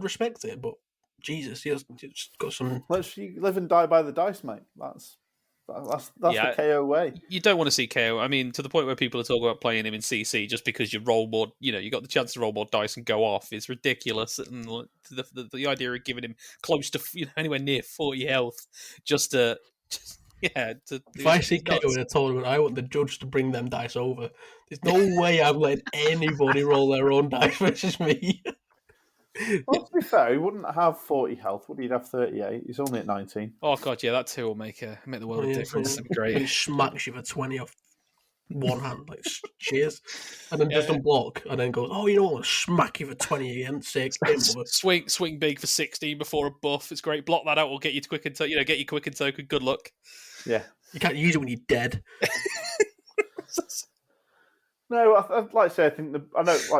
respect it, but Jesus, he's got some. Let's live and die by the dice, mate. That's the KO way. You don't want to see KO. I mean, to the point where people are talking about playing him in CC just because you roll more, you got the chance to roll more dice and go off is ridiculous. And the idea of giving him close to anywhere near 40 health just to. If I see KO in a tournament, I want the judge to bring them dice over. There's no way I'm letting anybody roll their own dice versus me. Well, to be fair, he wouldn't have 40 health. Would he have 38? He's only at 19. Oh god, yeah, that too will make the world of difference. That'd be great. He smacks you for 20 off one hand, like cheers, and then doesn't block, and then goes, "Oh, you know what? I'll smack you for 20 again, 6." Swing big for 16 before a buff. It's great. Block that out. We'll get you quick and get you quick and token. Good luck. Yeah, you can't use it when you're dead. No, I'd like to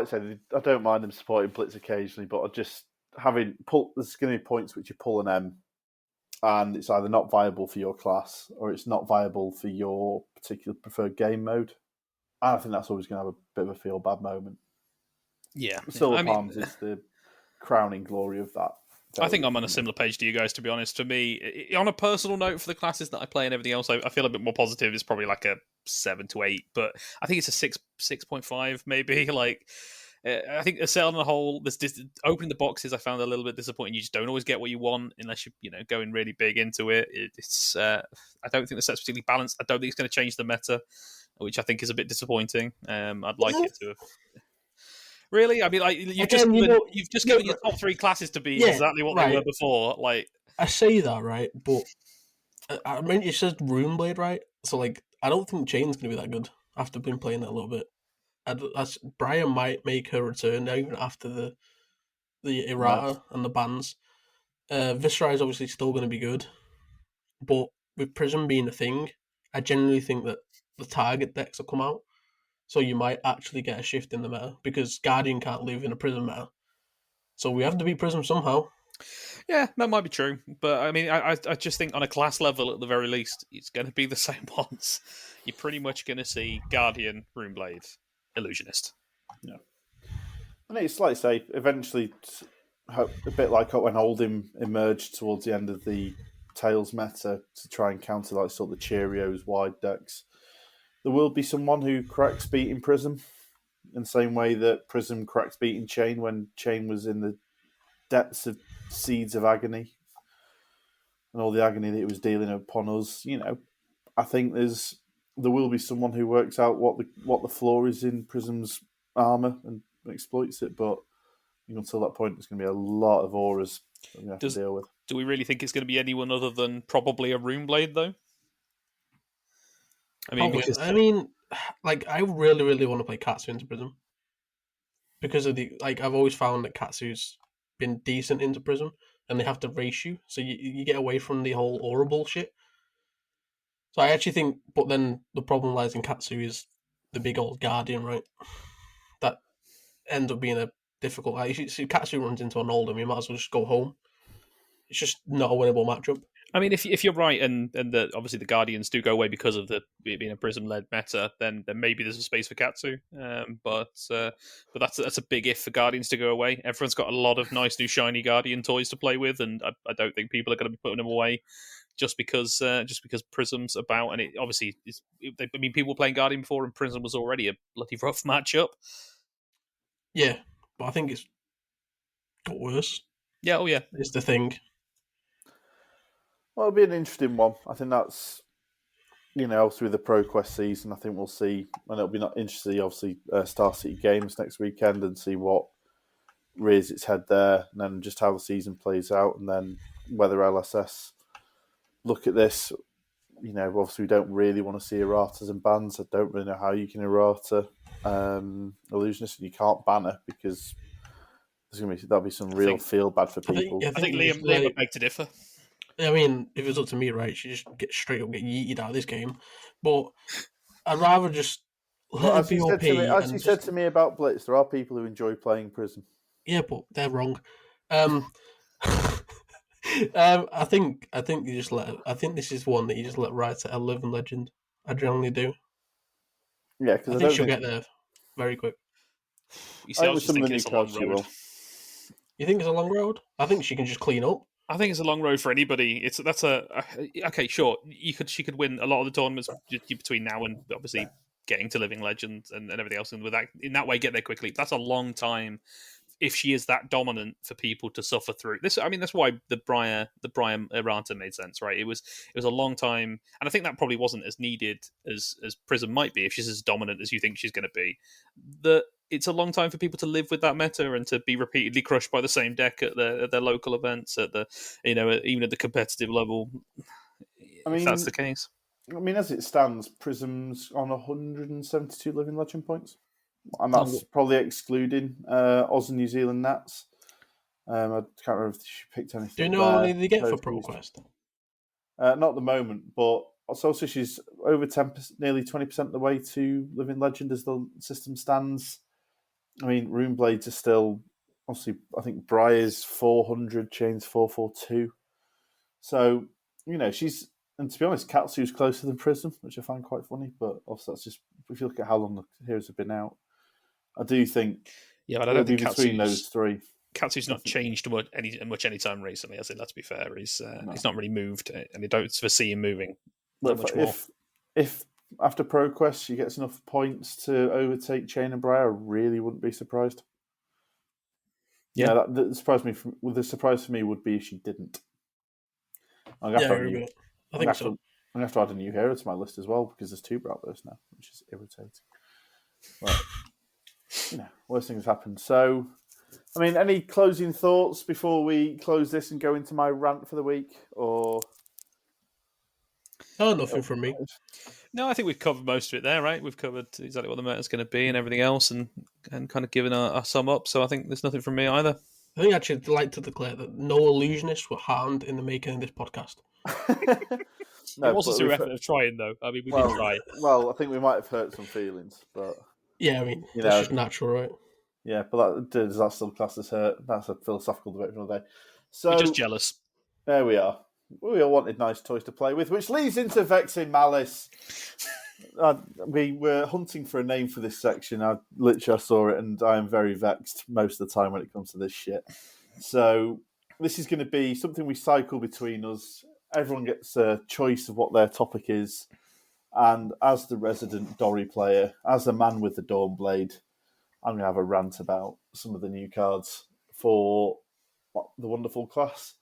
say I don't mind them supporting Blitz occasionally, but there's going to be points which you pull an M, and it's either not viable for your class or it's not viable for your particular preferred game mode. And I think that's always going to have a bit of a feel bad moment. Yeah, Silver Palms is the crowning glory of that. I think I'm on a similar page to you guys, to be honest. For me, on a personal note, for the classes that I play and everything else, I feel a bit more positive. It's probably like a 7 to 8, but I think it's a 6.5 maybe. Like, I think the set on the whole, opening the boxes, I found a little bit disappointing. You just don't always get what you want unless you're going really big into it. It's I don't think the set's particularly balanced. I don't think it's going to change the meta, which I think is a bit disappointing. I'd like it to have. Really? I mean, like you've just given your top 3 classes to be exactly what they were before. Like, I say that, right? But I mean, it says Runeblade, right? So, like, I don't think Chain's going to be that good after been playing it a little bit. Brian might make her return now, even after the errata and the bans. Viscera is obviously still going to be good, but with Prism being a thing, I genuinely think that the target decks will come out. So you might actually get a shift in the meta because Guardian can't live in a Prism meta. So we have to beat Prism somehow. Yeah, that might be true. But I mean, I just think on a class level, at the very least, it's going to be the same ones. You're pretty much going to see Guardian, Runeblade, Illusionist. Yeah. And it's like, say, eventually, a bit like when Oldhim emerged towards the end of the Tails meta to try and counter like sort of the Cheerios wide decks. There will be someone who cracks beating Prism in the same way that Prism cracks beating Chain when Chain was in the depths of seeds of agony and all the agony that it was dealing upon us. I think there's there will be someone who works out what the flaw is in Prism's armor and exploits it. But until that point, there's going to be a lot of auras that we have to deal with. Do we really think it's going to be anyone other than probably a Runeblade, though? I mean, I really, really want to play Katsu into Prism because of I've always found that Katsu's been decent into Prism, and they have to race you, so you get away from the whole aura bullshit. So I actually think, but then the problem lies in Katsu is the big old Guardian, right? That ends up being a difficult. If Katsu runs into an Oldham, you might as well just go home. It's just not a winnable matchup. I mean, if you're right, and obviously the Guardians do go away because of it being a Prism-led meta, then maybe there's a space for Katsu. But that's a big if for Guardians to go away. Everyone's got a lot of nice new shiny Guardian toys to play with, and I don't think people are going to be putting them away just because Prism's about. And it obviously people were playing Guardian before, and Prism was already a bloody rough matchup. Yeah, but I think it's got worse. Yeah, oh yeah, it's the thing. Well, it'll be an interesting one. I think that's, through the ProQuest season, I think we'll see, and it'll be not interesting, obviously, Star City Games next weekend and see what rears its head there, and then just how the season plays out, and then whether LSS look at this. Obviously, we don't really want to see erratas and bans. I don't really know how you can errata Illusionist, and you can't ban her because that'll be some real feel bad for people. I think Liam would beg to differ. I mean, if it was up to me, right, she just get straight up get yeeted out of this game. But I'd rather just let it be OP. As you said to me about Blitz, there are people who enjoy playing Prism. Yeah, but they're wrong. I think you just let. I think this is one that you just let ride to a living legend. I generally do. Yeah, because I think she'll get there very quick. You see, I was just thinking it's a long road. You think it's a long road? I think she can just clean up. I think it's a long road for anybody. Okay, sure. She could win a lot of the tournaments between now and obviously getting to Living Legend and everything else, and with that in that way get there quickly. That's a long time if she is that dominant for people to suffer through. This, I mean, that's why the Brian Errata made sense, right? It was a long time, and I think that probably wasn't as needed as Prism might be if she's as dominant as you think she's going to be. It's a long time for people to live with that meta and to be repeatedly crushed by the same deck at their local events, at the even at the competitive level. I mean, if that's the case. I mean, as it stands, Prism's on 172 Living Legend points, and that's probably excluding Oz and New Zealand Nats. I can't remember if she picked anything. Do you know how many they get for ProQuest? Not at the moment, but also she's over 10%, nearly 20% of the way to Living Legend as the system stands. I mean, Runeblades are still, obviously, I think Briar's 400, Chain's 442. So, she's, and to be honest, Katsu's closer than Prism, which I find quite funny, but also that's just, if you look at how long the heroes have been out, I do think, but I don't think between those three. Katsu's not changed much any time recently, has it? Let's be fair. He's not really moved, and I don't foresee him moving much more. If after ProQuest she gets enough points to overtake Chain and Briar, I really wouldn't be surprised. Yeah, that surprised me. The surprise for me would be if she didn't. I think so. I'm going to have to add a new hero to my list as well because there's 2 Bravos now, which is irritating. But, worst things happen. So, I mean, any closing thoughts before we close this and go into my rant for the week? Or nothing from me. No, I think we've covered most of it there, right? We've covered exactly what the meta's going to be and everything else, and kind of given a sum up. So I think there's nothing from me either. I think I'd actually like to declare that no illusionists were harmed in the making of this podcast. No, it wasn't through effort of trying, though. I mean, we did try. Well, I think we might have hurt some feelings, but yeah, I mean, that's just natural, right? Yeah, but does that still class as hurt? That's a philosophical debate for another day. So we're just jealous. There we are. We all wanted nice toys to play with, which leads into Vexing Malice. We were hunting for a name for this section. I saw it, and I am very vexed most of the time when it comes to this shit. So this is going to be something we cycle between us. Everyone gets a choice of what their topic is, and as the resident Dory player, as the man with the Dawnblade, I'm going to have a rant about some of the new cards for the wonderful class.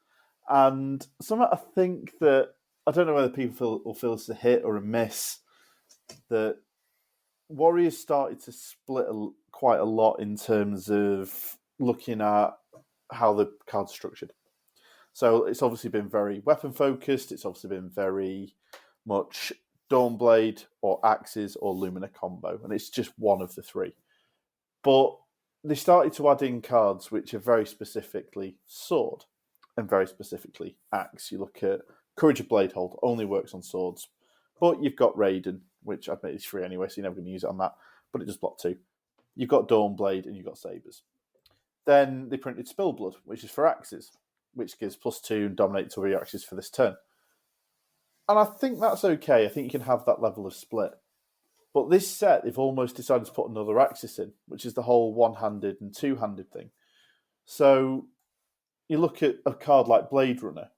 And something I think that, I don't know whether people will feel it's a hit or a miss, that Warriors started to split quite a lot in terms of looking at how the cards are structured. So it's obviously been very weapon focused. It's obviously been very much Dawnblade or Axes or Lumina combo, and it's just one of the three. But they started to add in cards which are very specifically sword and very specifically axe. You look at Courage of Bladehold, only works on swords. But you've got Raiden, which I bet is free anyway, so you're never going to use it on that, but it does block 2. You've got Dawnblade and you've got Sabres. Then they printed Spillblood, which is for axes, which gives +2 and dominate to your axes for this turn. And I think that's okay. I think you can have that level of split. But this set, they've almost decided to put another axis in, which is the whole one-handed and two-handed thing. So you look at a card like Blade Runner,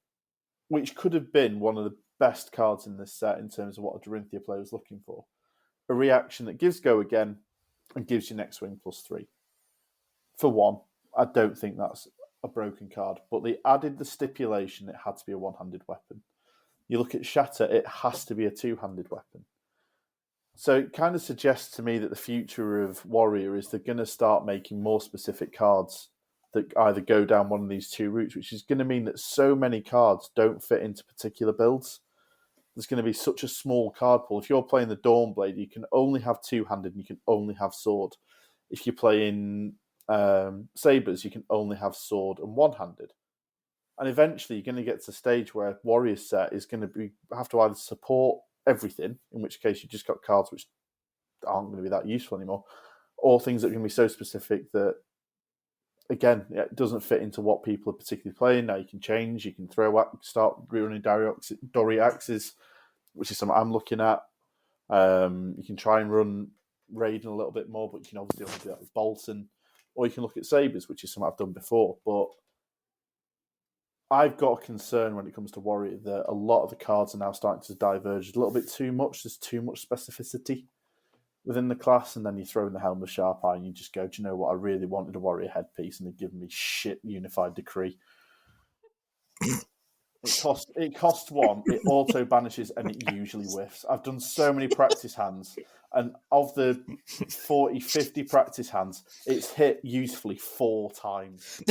which could have been one of the best cards in this set in terms of what a Dorinthia player was looking for. A reaction that gives go again and gives you next swing +3. For one, I don't think that's a broken card, but they added the stipulation it had to be a one-handed weapon. You look at Shatter, it has to be a two-handed weapon. So it kind of suggests to me that the future of Warrior is they're going to start making more specific cards that either go down one of these two routes, which is going to mean that so many cards don't fit into particular builds. There's going to be such a small card pool. If you're playing the Dawnblade, you can only have two-handed and you can only have sword. If you're playing Sabres, you can only have sword and one-handed. And eventually you're going to get to a stage where Warrior set is going to have to either support everything, in which case you've just got cards which aren't going to be that useful anymore, or things that are going to be so specific that, again, it doesn't fit into what people are particularly playing. Now you can change, you can start running Dory axes, which is something I'm looking at. You can try and run Raiden a little bit more, but you can obviously only do that with Bolton. Or you can look at Sabres, which is something I've done before. But I've got a concern when it comes to Warrior that a lot of the cards are now starting to diverge a little bit too much. There's too much specificity within the class, and then you throw in the Helm of Sharp Eye and you just go, do you know what? I really wanted a Warrior headpiece, and they've given me shit Unified Decree. It costs 1, it auto banishes, and it usually whiffs. I've done so many practice hands, and of the 40, 50 practice hands, it's hit usefully 4 times.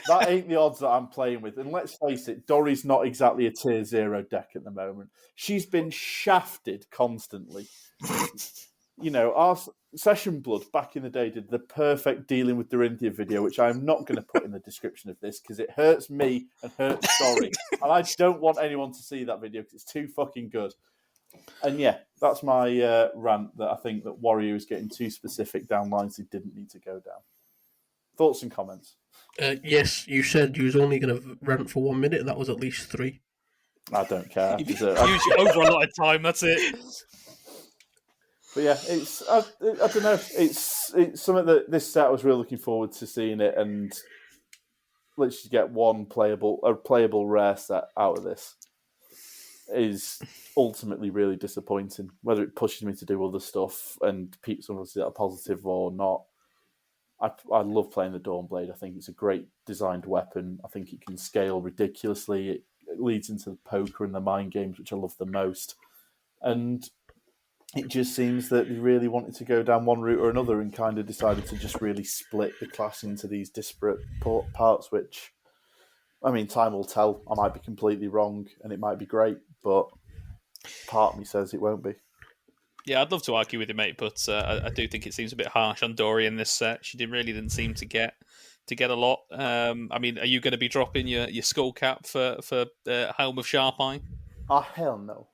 That ain't the odds that I'm playing with. And let's face it, Dory's not exactly a tier 0 deck at the moment. She's been shafted constantly. You know, our Session Blood back in the day did the perfect dealing with Dorinthia video, which I'm not going to put in the description of this because it hurts me and hurts Dory. And I don't want anyone to see that video because it's too fucking good. And yeah, that's my rant that I think that Warrior is getting too specific down lines he didn't need to go down. Thoughts and comments? Yes, you said you was only going to rant for 1 minute, and that was at least 3. I don't care. Usually over a lot of time, that's it. But yeah, it's I don't know. It's something that this set I was really looking forward to seeing it, and let's just get one playable rare set out of this is ultimately really disappointing. Whether it pushes me to do other stuff and people obviously that are positive or not, I love playing the Dawnblade. I think it's a great designed weapon. I think it can scale ridiculously. It leads into the poker and the mind games, which I love the most, and it just seems that they really wanted to go down one route or another and kind of decided to just really split the class into these disparate parts, which, I mean, time will tell. I might be completely wrong and it might be great, but part of me says it won't be. Yeah, I'd love to argue with you, mate, but I do think it seems a bit harsh on Dory in this set. She didn't seem to get a lot. I mean, are you going to be dropping your skull cap for Helm of Sharp Eye? Oh, hell no.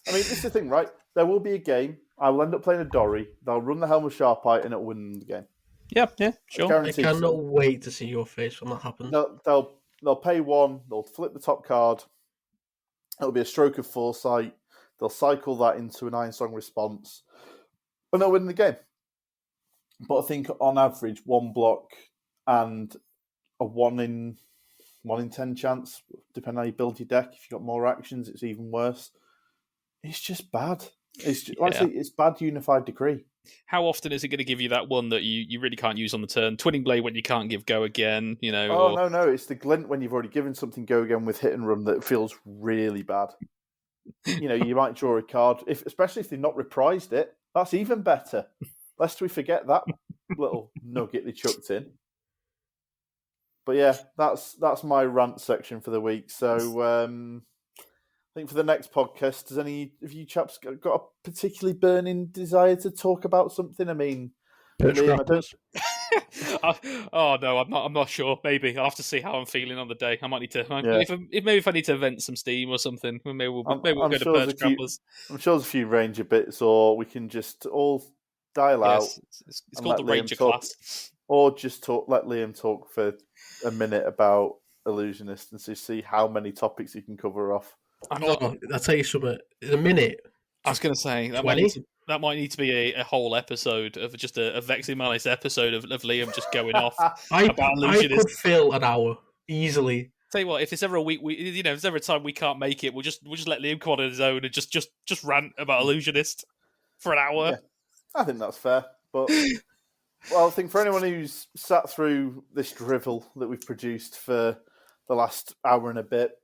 I mean, this is the thing, right? There will be a game. I will end up playing a Dory. They'll run the Helm of Sharp Eye and it'll win the game. Yeah, sure. I cannot wait to see your face when that happens. They'll pay 1. They'll flip the top card. It'll be a stroke of foresight. They'll cycle that into an Iron Song response, and they'll win the game. But I think on average, 1 block and a 1 in 10 chance, depending on how you build your deck. If you've got more actions, it's even worse. It's just bad. It's just, honestly, it's bad Unified Decree. How often is it going to give you that one that you really can't use on the turn? Twinning Blade when you can't give go again, you know? Oh, no. It's the glint when you've already given something go again with hit and run that feels really bad. you might draw a card, especially if they've not reprised it. That's even better. Lest we forget that little nugget they chucked in. But yeah, that's my rant section for the week. So I think for the next podcast, have you chaps got a particularly burning desire to talk about something? I mean, Liam, I don't... Oh no, I'm not sure. Maybe I'll have to see how I'm feeling on the day. I might need to. Maybe if I need to vent some steam or something, maybe we'll go to Birch Grapplers. I'm sure there's a few Ranger bits, or we can just all dial out. It's called the Ranger class. Or just let Liam talk for a minute about Illusionist and see how many topics he can cover off. I'll tell you something. In a minute. I was going to say that might need to be a whole episode of just a Vexing Malice episode of Liam just going off about Illusionist. I could fill an hour easily. Tell you what, if there's ever a week, if there's ever a time we can't make it, we'll just let Liam come on his own and just rant about Illusionist for an hour. Yeah, I think that's fair. But well, I think for anyone who's sat through this drivel that we've produced for the last hour and a bit,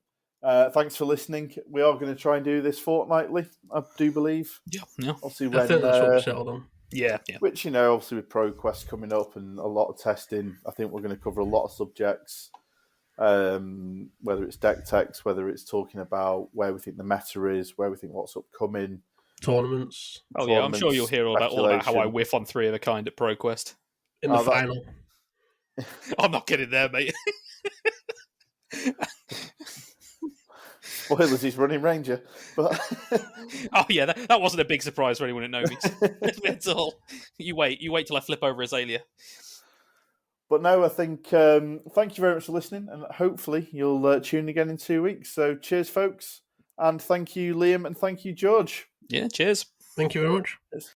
thanks for listening. We are going to try and do this fortnightly, I do believe. Yeah. Obviously, I think that's what we settled on. Yeah. Which, obviously with ProQuest coming up and a lot of testing, I think we're going to cover a lot of subjects, whether it's deck techs, whether it's talking about where we think the meta is, where we think what's upcoming. Tournaments. Oh, yeah, I'm sure you'll hear all about how I whiff on 3 of a kind at ProQuest. In the final. I'm not getting there, mate. Spoilers, he's running Ranger. But oh yeah, that wasn't a big surprise for anyone who knows me at all. You wait till I flip over Azalea. But no, I think thank you very much for listening, and hopefully you'll tune again in 2 weeks. So cheers, folks, and thank you, Liam, and thank you, George. Yeah, cheers. Thank you very much.